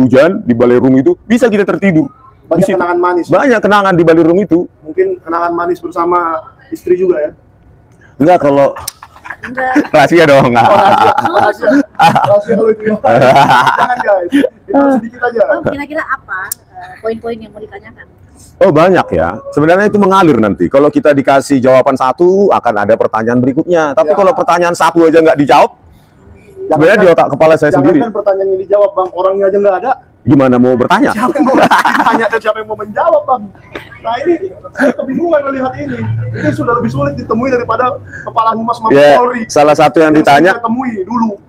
di Balerung itu bisa kita tertidur. Banyak kenangan manis. Banyak kenangan di Balerung itu. Mungkin kenangan manis bersama istri juga ya. Enggak, kalau rahasia dong. Rahasia dulu itu ya. Jangan guys. Itu sedikit aja. Kira-kira apa poin-poin yang mau ditanyakan? Oh banyak ya. Sebenarnya itu mengalir nanti. Kalau kita dikasih jawaban satu, akan ada pertanyaan berikutnya. Tapi kalau pertanyaan satu aja nggak dijawab, sebenarnya di otak kepala saya sendiri. Jangan pertanyaan yang dijawab, Bang. Orangnya aja nggak ada. Gimana mau bertanya? Siapa yang mau bertanya dan siapa yang mau menjawab, Bang? Nah ini saya kebingungan melihat ini. Ini sudah lebih sulit ditemui daripada kepala humas Mabes Polri. Salah satu yang ditanya. Saya temui dulu.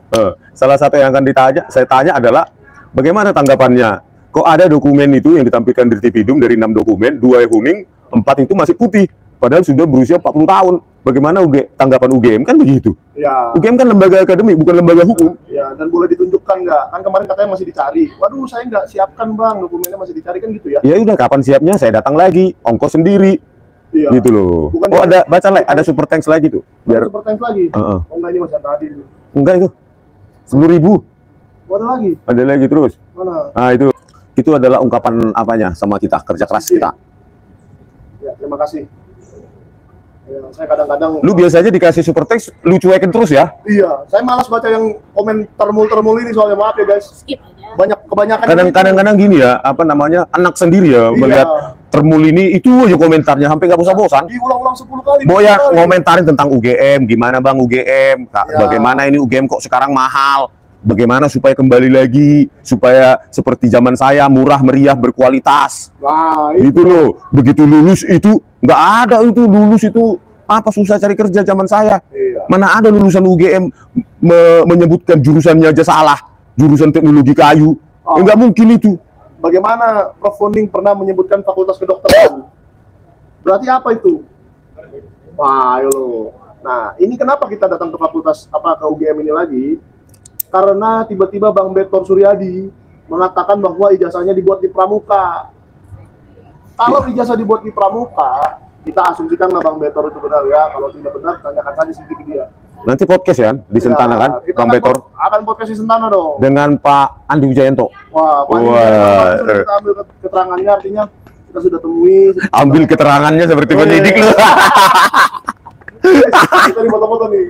Salah satu yang akan saya tanya adalah bagaimana tanggapannya? Kok ada dokumen itu yang ditampilkan di Tipidum dari 6 dokumen, 2 yang kuning, 4 itu masih putih, padahal sudah berusia 40 tahun. Bagaimana tanggapan UGM? Kan begitu. Ya. UGM kan lembaga akademik, bukan lembaga hukum. Ya, dan boleh ditunjukkan nggak? Kan kemarin katanya masih dicari. Waduh, saya nggak siapkan, Bang, dokumennya masih dicari, kan gitu ya? Ya udah, kapan siapnya saya datang lagi, ongkos sendiri. Iya. Gitu loh. Bukan ada baca ada super thanks lagi tuh. Biar super thanks lagi. Oh enggak, ini masih tadi. Enggak itu. 10.000. Ada lagi. Ada lagi terus. Mana? Nah, itu adalah ungkapan apanya sama kita, kerja keras kita. Ya, terima kasih. Ya, saya kadang-kadang lu biasanya dikasih super thanks, lu cuekin terus ya? Iya, saya malas baca yang komen termul ini, soalnya maaf ya guys. Skip aja. Kebanyakan kadang-kadang gini ya, anak sendiri ya, melihat termul ini itu aja komentarnya sampai nggak bosan-bosan. Diulang-ulang 10 kali. Boya ngomentarin tentang UGM, gimana Bang UGM, bagaimana ini UGM kok sekarang mahal, bagaimana supaya kembali lagi, supaya seperti zaman saya, murah, meriah, berkualitas. Wah, itu loh, begitu lulus itu nggak ada itu, lulus itu apa susah cari kerja zaman saya. Iya. Mana ada lulusan UGM menyebutkan jurusannya aja salah, jurusan teknologi kayu. Nggak mungkin itu. Bagaimana Prof. Wening pernah menyebutkan fakultas kedokteran? Berarti apa itu? Wah, ayo. Nah, ini kenapa kita datang ke fakultas ke UGM ini lagi? Karena tiba-tiba Bang Betor Suryadi mengatakan bahwa ijazahnya dibuat di Pramuka. Kalau ijazah dibuat di Pramuka, kita asumsikan Bang Betor itu benar ya. Kalau tidak benar, tanyakan saja sendiri ke dia. Nanti podcast ya di Sentana kan, Bang Betor? Akan podcast di Sentana dong. Dengan Pak Andi Wijayanto. Wah, Pak Andi Wijayanto kita ambil keterangannya, artinya kita sudah temui. Ambil keterangannya seperti penyidik lu. Kita di foto-foto nih.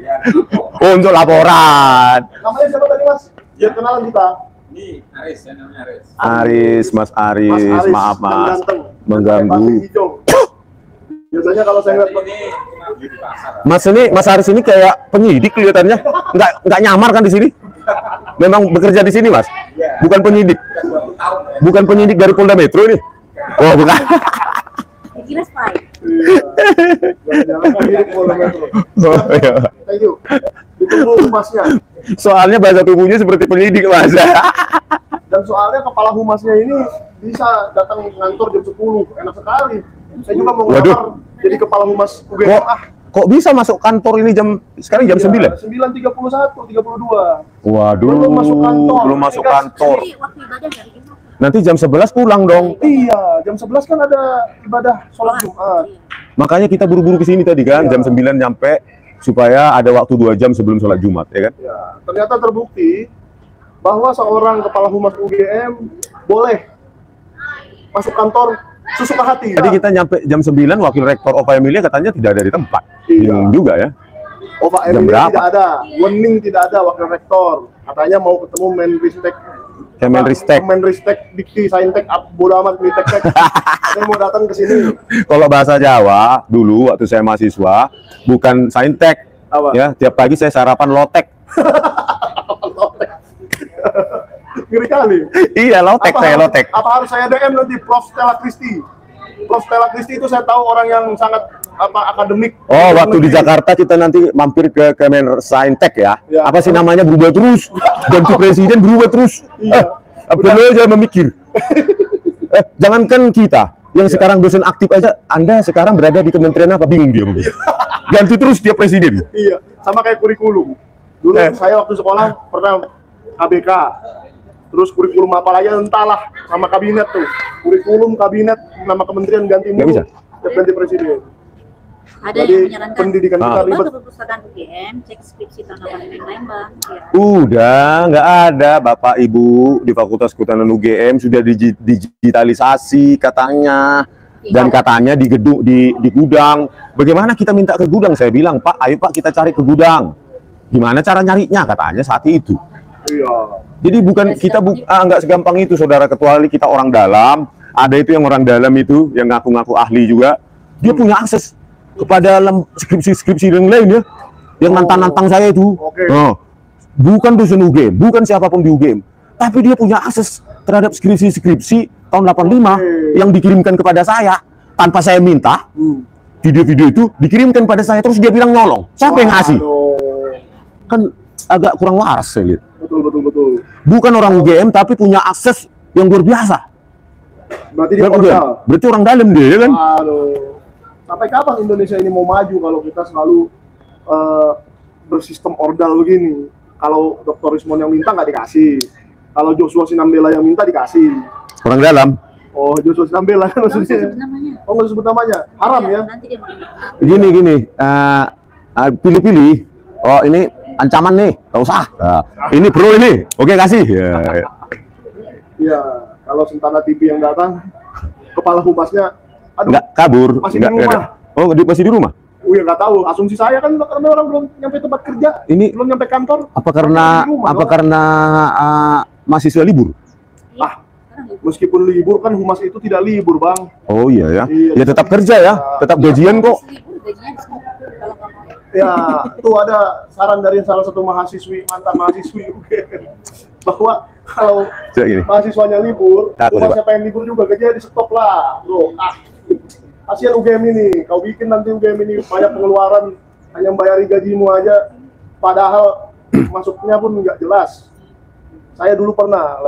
Untuk laporan. Namanya siapa tadi Mas? Biar kenalan kita. Ini Aris, ya namanya Aris. Aris, Mas Aris, maaf yang Mas, ganteng. mengganggu. Pakai hijau. Biasanya kalau saya ngeliat Ini cuma beli di pasar. Mas Aris ini kayak penyidik kelihatannya. Nggak nyamar kan di sini? Memang bekerja di sini, Mas? Bukan penyidik. Bukan penyidik dari Polda Metro ini. Oh, bukan. Kira spy. jangan mirip Polda Metro. Oh, iya. Thank you. Ditunggu humasnya. Soalnya bahasa tubuhnya seperti penyidik, Mas. Dan soalnya kepala humasnya ini bisa datang ngantor jam 10. Enak sekali. Saya juga mau Waduh. ngelamar jadi kepala humas UGM. Kok bisa masuk kantor ini sekarang jam 9? 9.31, 32. Waduh, Belum masuk kantor. belum masuk kantor. Jadi waktu ibadah dari Jumat. Nanti jam 11 pulang dong. Iya, jam 11 kan ada ibadah sholat Jumat. Makanya kita buru-buru ke sini tadi kan, jam 9 nyampe supaya ada waktu 2 jam sebelum sholat Jumat, ya kan? Ya, ternyata terbukti bahwa seorang kepala humas UGM boleh masuk kantor sesuka hati. Tadi kita nyampe jam 9, wakil rektor Ova Emilia katanya tidak ada di tempat. Iya. Bingung juga ya. Ova Jam Emilia berapa? tidak ada, Wening tidak ada wakil rektor. Katanya mau ketemu Menristek. Menristek Dikti Saintek bodo amat Mitek-tek. Saya mau datang ke sini. Kalau bahasa Jawa dulu waktu saya mahasiswa bukan saintek. Apa? Ya, tiap pagi saya sarapan lotek. Ngeri kali. Iya, lotek saya lotek. Apa harus saya DM nanti Prof. Stella Christy? Prof. Stella Christy itu saya tahu orang yang sangat akademik. Oh, waktu di Jakarta kita nanti mampir ke Kemen Saintek ya. Ya. Apa sih namanya, berubah terus. Ganti presiden berubah terus. Iya. Perlu aja memikir. Jangankan kita yang sekarang dosen aktif aja, Anda sekarang berada di kementerian apa, bingung dia. Ganti terus dia presiden. Iya, sama kayak kurikulum. Dulu saya waktu sekolah pernah KBK. Terus kurikulum apa lagi entahlah, sama kabinet tuh. Kurikulum kabinet nama kementerian ganti Nggak mulu. bisa? Tiap ganti presiden. Ada Jadi yang menyarankan pendidikan kita Bang, ribet. ke perpustakaan UGM, cek skripsi tahun 85 lain Bang. Ya. Udah, nggak ada Bapak Ibu di Fakultas Kehutanan UGM sudah digitalisasi katanya. Dan katanya di gedung di gudang. Bagaimana kita minta ke gudang? Saya bilang, Pak, ayo Pak kita cari ke gudang. Gimana cara nyarinya? Katanya saat itu. Iya. Jadi bukan kita nggak segampang itu, saudara, kecuali kita orang dalam. Ada itu yang orang dalam itu yang ngaku-ngaku ahli juga. Dia punya akses kepada skripsi-skripsi yang lain ya, yang nantang-nantang saya itu. Oke. Oh, bukan dosen UGM, bukan siapapun di UGM, tapi dia punya akses terhadap skripsi-skripsi tahun 85 yang dikirimkan kepada saya tanpa saya minta. Video-video itu dikirimkan pada saya, terus dia bilang nyolong. Siapa yang ngasih? Kan agak kurang waras saya lihat. Betul. Bukan orang UGM tapi punya akses yang luar biasa. Berarti dia ordal. Berarti orang dalam dia ya kan? Aduh. Sampai kapan Indonesia ini mau maju kalau kita selalu bersistem ordal begini? Kalau Dr. Rismon yang minta nggak dikasih, kalau Joshua Sinambela yang minta dikasih. Orang dalam. Oh, Joshua Sinambela kan Nggak usah maksudnya? sebut namanya. Oh, nggak disebut namanya? Haram ya? Nanti dia mau Gini, pilih-pilih. Oh, ini ancaman nih, nggak usah. Nah, ini bro ini, oke kasih. Ya. Iya. Kalau Sentana TV yang datang, kepala humasnya, aduh, Nggak kabur. Masih di rumah. Oh, masih di rumah. oh ya nggak tahu. Asumsi saya kan karena orang belum nyampe tempat kerja, Ini belum nyampe kantor. apa karena di rumah, apa dong. karena mahasiswa libur? Ah, meskipun libur kan humas itu tidak libur, Bang. Oh iya ya. Iya. Ya tetap kerja ya, tetap gajian kok. libur gajinya di sana kalau nggak mau. Ya, tuh ada saran dari salah satu mantan mahasiswi bahwa kalau Coba gini. mahasiswanya libur, Aku humasnya coba. pengen libur juga, gajinya di stop lah, bro. Kasihan UGM ini, kau bikin nanti UGM ini banyak pengeluaran, hanya membayari gajimu aja, padahal masuknya pun nggak jelas. Saya dulu pernah,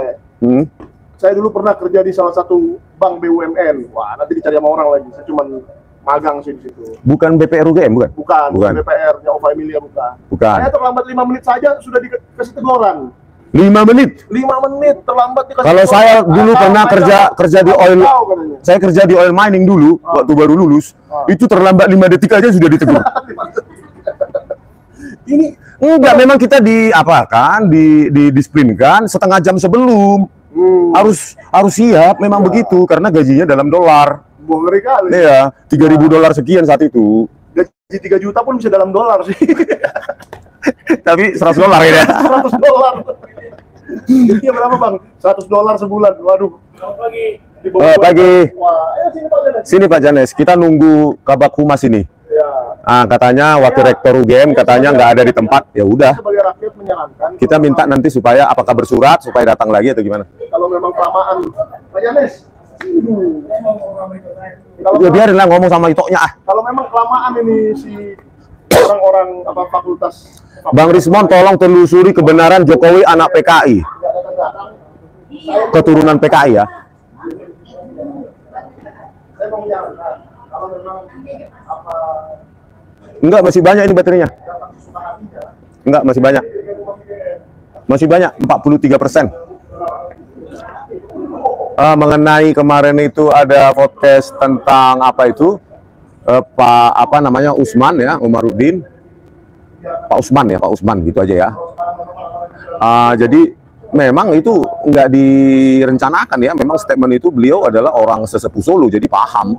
saya dulu pernah kerja di salah satu bank BUMN. Wah, nanti dicari sama orang lagi. Saya cuma magang sih di situ. Bukan BPR UGM, bukan? Bukan. Bukan. BPR-nya Ova Emilia bukan. Bukan. Saya terlambat 5 menit saja sudah dikasih teguran. 5 menit. 5 menit terlambat dikasih Kalau teguran. saya dulu Tahu, pernah saya kerja di tahu, oil, katanya. saya kerja di oil mining dulu waktu baru lulus. Itu terlambat 5 detik aja sudah ditegur. Ini Enggak, memang kita didisiplinkan setengah jam sebelum. Harus siap, memang begitu karena gajinya dalam dolar. Wah, ngeri kali. Iya, $3.000 sekian saat itu. Gaji 3 juta pun bisa dalam dolar sih. Tapi $100 ya. $100. Gajinya berapa bang? $100 sebulan. Waduh. Pagi. Wah, sini Pak Janes. Sini Pak Janes, kita nunggu Kabak Humas ini. Ya. Katanya Wakil Rektor UGM katanya nggak ada di tempat. Ya udah. Sebagai rakyat menyarankan. Kita minta nanti supaya apakah bersurat supaya datang lagi atau gimana? Kalau memang kelamaan, Pak Janes. Ya biarin lah ngomong sama itoknya ah. Kalau memang kelamaan ini si orang-orang fakultas. Bang Rismon tolong telusuri kebenaran Jokowi anak PKI. Keturunan PKI ya. Saya mau menyarankan kalau memang Enggak, masih banyak ini baterainya. Enggak, masih banyak. Masih banyak, 43%. Mengenai kemarin itu ada podcast tentang apa itu Pak Usman ya, Umaruddin. Pak Usman gitu aja ya. Jadi memang itu nggak direncanakan ya. Memang statement itu beliau adalah orang sesepuh Solo, jadi paham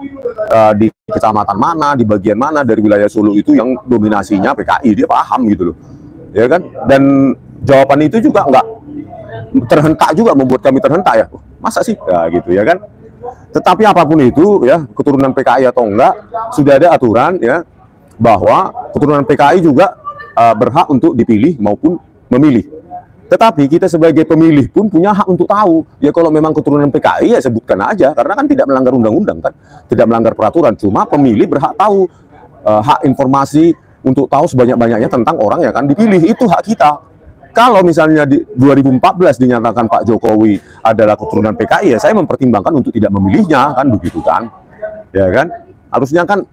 di kecamatan mana, di bagian mana dari wilayah Solo itu yang dominasinya PKI, dia paham gitu loh, ya kan? Dan jawaban itu juga nggak terhentak juga, membuat kami terhentak ya. Masa sih? Ya gitu ya kan? Tetapi apapun itu ya, keturunan PKI atau enggak, sudah ada aturan ya bahwa keturunan PKI juga berhak untuk dipilih maupun memilih. Tetapi kita sebagai pemilih pun punya hak untuk tahu. Ya kalau memang keturunan PKI ya sebutkan aja, karena kan tidak melanggar undang-undang kan, tidak melanggar peraturan. Cuma pemilih berhak tahu, hak informasi untuk tahu sebanyak-banyaknya tentang orang yang akan dipilih, itu hak kita. Kalau misalnya di 2014 dinyatakan Pak Jokowi adalah keturunan PKI, ya saya mempertimbangkan untuk tidak memilihnya, kan begitu kan? Ya kan? Harusnya kan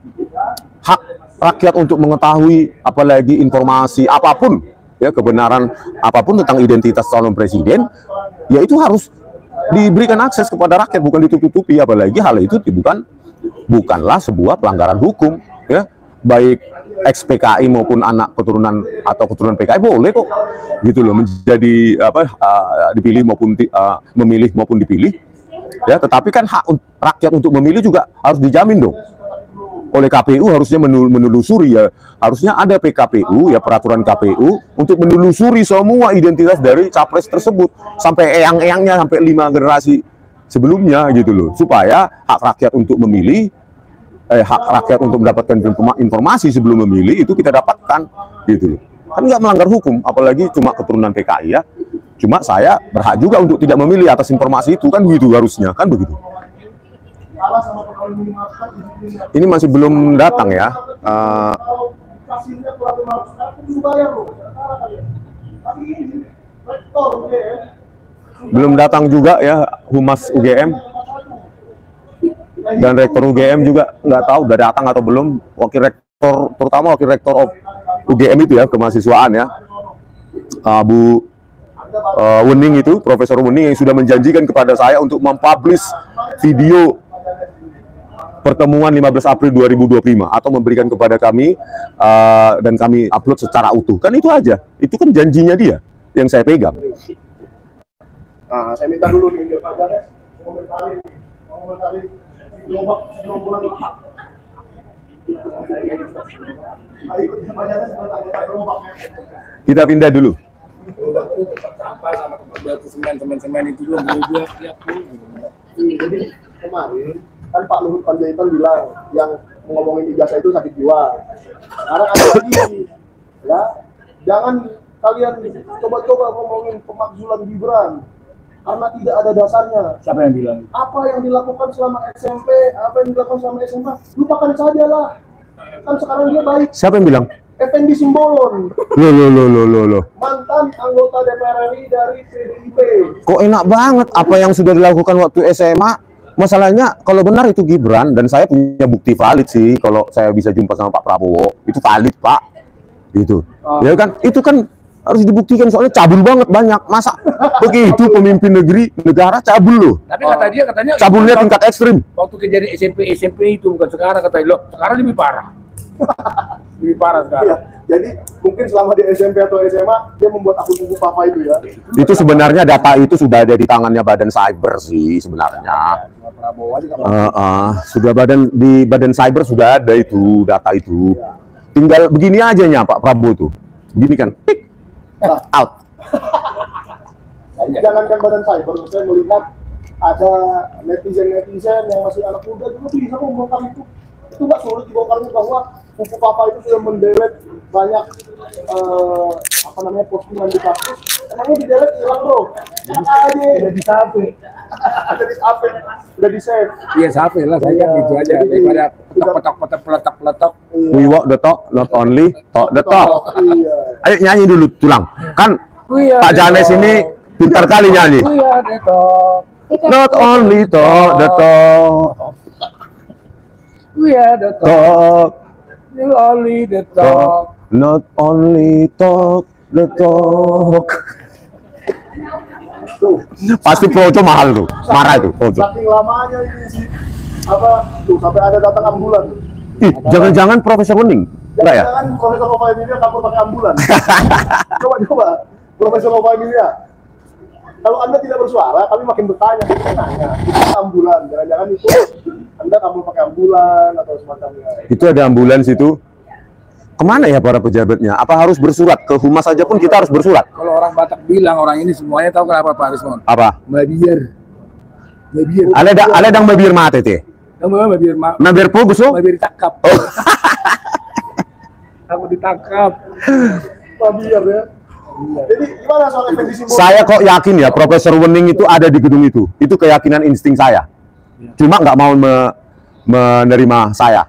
hak rakyat untuk mengetahui apalagi informasi apapun, ya kebenaran apapun tentang identitas calon presiden, ya itu harus diberikan akses kepada rakyat, bukan ditutup-tutupi. Apalagi hal itu bukanlah sebuah pelanggaran hukum, ya baik ex PKI maupun anak keturunan atau keturunan PKI boleh kok, gitu loh, menjadi dipilih maupun memilih maupun dipilih, ya. Tetapi kan hak rakyat untuk memilih juga harus dijamin dong oleh KPU, harusnya menelusuri ya, harusnya ada PKPU ya, peraturan KPU untuk menelusuri semua identitas dari capres tersebut sampai eyang-eyangnya, sampai 5 generasi sebelumnya gitu loh, supaya hak rakyat untuk memilih, hak rakyat untuk mendapatkan informasi sebelum memilih itu kita dapatkan gitu loh. Kan nggak melanggar hukum, apalagi cuma keturunan PKI ya. Cuma saya berhak juga untuk tidak memilih atas informasi itu, kan begitu harusnya, kan begitu. Ini masih belum datang ya. Belum datang juga ya Humas UGM dan Rektor UGM juga nggak tahu udah datang atau belum. Wakil Rektor, terutama Wakil Rektor UGM itu ya, kemahasiswaan ya, Bu Wening itu, Profesor Wening yang sudah menjanjikan kepada saya untuk mempublish video pertemuan 15 April 2025 atau memberikan kepada kami dan kami upload secara utuh. Kan itu aja. Itu kan janjinya dia yang saya pegang. Nah, saya minta dulu nih Pak Janes komentari gerobak. Kita pindah dulu. Sampah sama batu semen itu dulu Jadi kemarin kan Pak Luhut Panjaitan bilang yang ngomongin ijazah itu sakit jiwa. Sekarang ada lagi, ya jangan kalian coba-coba ngomongin pemakzulan Gibran karena tidak ada dasarnya. Siapa yang bilang? Apa yang dilakukan selama SMP, apa yang dilakukan selama SMA, lupakan saja lah. Kan sekarang dia baik. Siapa yang bilang? Effendi Simbolon, Loh. mantan anggota DPR RI dari PDIP. Kok enak banget apa yang sudah dilakukan waktu SMA? Masalahnya kalau benar itu Gibran, dan saya punya bukti valid sih kalau saya bisa jumpa sama Pak Prabowo, itu valid Pak, gitu. Ya kan, itu kan harus dibuktikan soalnya cabul banget banyak. Masa begitu pemimpin negara cabul loh. Tapi katanya Cabulnya tingkat ekstrim. waktu kejadian SMP itu bukan sekarang, katanya loh sekarang lebih parah. Lebih parah sekarang. Ya, Jadi mungkin selama di SMP atau SMA dia membuat akun buku papa itu ya. Itu sebenarnya data itu sudah ada di tangannya Badan Cyber sih sebenarnya. Sudah di Badan Cyber sudah ada itu data itu. Tinggal begini aja nya Pak Prabowo tuh. Gini kan. Tik, out. Jangankan Badan Cyber, saya melihat ada netizen yang masih anak muda juga bisa membongkar itu. Itu nggak sulit dibongkarnya bahwa buku papa itu sudah mendelete banyak postingan di kampus. Emangnya di delete hilang bro? Udah di save, udah di save. Iya save lah, saya kan gitu aja daripada peletok. We walk the talk, not only talk the talk. Ayo nyanyi dulu tulang. Kan Pak Janes ini pintar kali nyanyi. Not only talk the talk. We are the talk. You only the talk. Not only talk the talk. Pasti Projo mahal tuh, marah itu Projo. Saking lamanya ini sih, sampai ada datang ambulan. Ih, jangan-jangan Profesor Wening, enggak ya? Jangan Profesor Nova Emilia takut pakai ambulan. Coba, Profesor Nova Emilia. Kalau Anda tidak bersuara, kami makin bertanya. Itu ambulan, jangan-jangan itu Anda kamu pakai ambulan atau semacamnya. Itu ada ambulans itu. Kemana ya para pejabatnya? Apa harus bersurat? Ke humas saja pun kita harus bersurat. Kalau orang Batak bilang orang ini semuanya tahu kenapa Pak Rismon? Apa? Mabir. Ale dang mabir mate teh. Mabir pogus lo? Mabir ditangkap. Oh. Aku ditangkap. Mabir ya. Jadi gimana soal efendi simbol? Saya kok yakin ya Profesor Wening itu ada di gedung itu. Itu keyakinan insting saya. Cuma nggak mau menerima saya.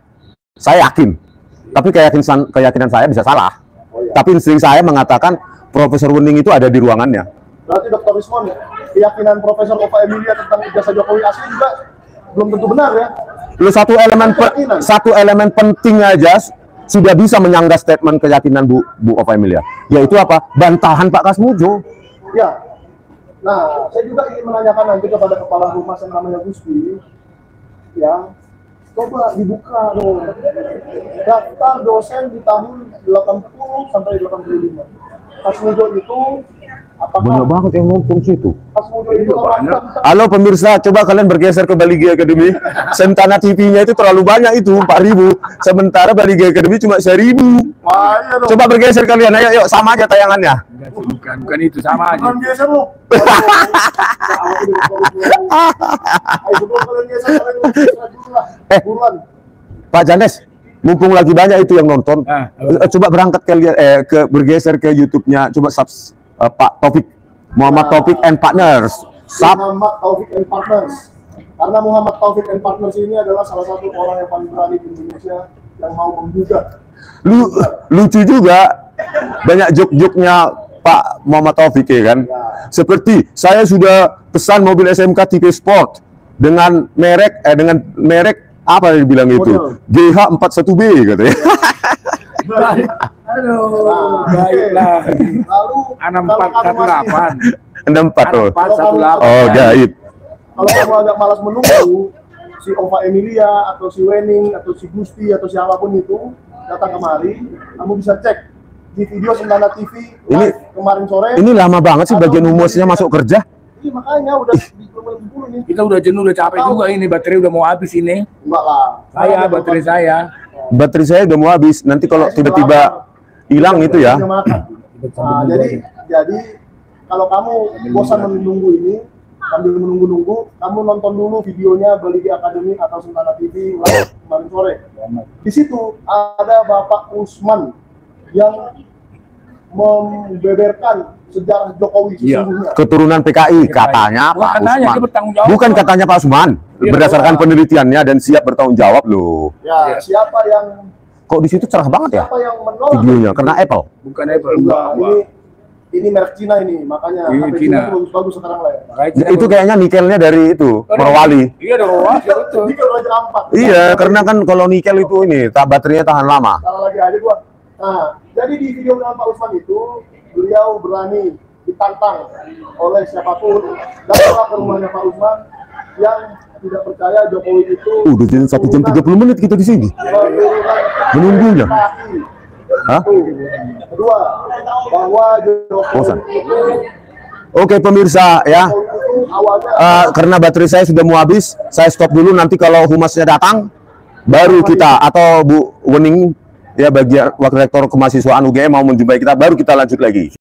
Saya yakin. Tapi keyakinan saya bisa salah. Tapi insting saya mengatakan Profesor Wening itu ada di ruangannya. Berarti Dr. Rismon, keyakinan Profesor Nova Emilia tentang ijazah Jokowi asli juga belum tentu benar ya. Lu satu elemen penting aja sudah bisa menyanggah statement keyakinan Bu Nova Emilia. Yaitu apa? Bantahan Pak Kasmujo. Ya. Nah, saya juga ingin menanyakan nanti kepada kepala humas yang namanya Gusti, ya, coba dibuka dong daftar dosen di tahun 80 sampai 85. Kasmujo itu apakah Banyak banget yang nonton situ. Kasmujo itu Halo pemirsa, coba kalian bergeser ke Baligi Academy. Sentana TV-nya itu terlalu banyak itu, 4.000. Sementara Baligi Academy cuma 1.000. Coba bergeser kalian, ayo yuk sama aja tayangannya. Bukan itu, sama aja. Bukan geser lu. Ayo sebelum kalian geser, kalian dulu lah. Buruan. Pak Janes, mumpung lagi banyak itu yang nonton, coba berangkat bergeser ke YouTube-nya, coba Pak Taufik, Muhammad Taufik and Partners. Muhammad Taufik and Partners. Karena Muhammad Taufik and Partners ini adalah salah satu orang yang paling berani di Indonesia yang mau menggugat. Lucu juga, banyak joke-joknya Pak Muhammad Taufik ya kan. Seperti saya sudah pesan mobil SMK tipe sport dengan merek apa yang dibilang itu? GH41B katanya. Aduh, baiklah. Lalu 6418. 64 6418. Oh, gaib. Kalau kamu agak malas menunggu si Ova Emilia atau si Wening atau si Gusti atau siapapun itu datang kemari, kamu bisa cek di video Sentana TV live kemarin sore. Ini lama banget sih bagian humusnya masuk kerja. Iya makanya udah di 10 nih. Kita udah jenuh, udah capek juga ini, baterai udah mau habis ini. Enggak lah. Baterai saya. Baterai saya udah mau habis. Nanti kalau tiba-tiba hilang itu ya. Nah, jadi kalau kamu bosan menunggu ini, sambil menunggu, kamu nonton dulu videonya Baligi Academy atau Sentana TV live kemarin sore. Di situ ada Bapak Usman yang membeberkan sejarah Jokowi sesungguhnya. Keturunan PKI katanya Pak Usman. Bukan katanya Pak Usman. Berdasarkan penelitiannya dan siap bertanggung jawab loh. Ya, siapa yang kok di situ cerah banget ya? Siapa yang menolak videonya? Karena Apple. Bukan Apple. Ini merek Cina ini, makanya ini Cina bagus sekarang lah ya. Itu kayaknya nikelnya dari itu, Morowali. Iya, dari Morowali betul. Nikel Raja Ampat. Iya, karena kan kalau nikel itu ini, baterainya tahan lama. Salah lagi aja gua. Nah, jadi di video dengan Pak Usman itu, beliau berani ditantang oleh siapapun datanglah ke rumahnya Pak Usman yang tidak percaya Jokowi itu udah jadi 1 jam 30 menit kita di sini menunggunya. Hah? Kedua, bahwa Bosan. Oke pemirsa ya, karena baterai saya sudah mau habis, saya stop dulu. Nanti kalau humasnya datang, baru kita atau Bu Wening ya bagian wakil rektor kemahasiswaan UGM mau menjumpai kita, baru kita lanjut lagi.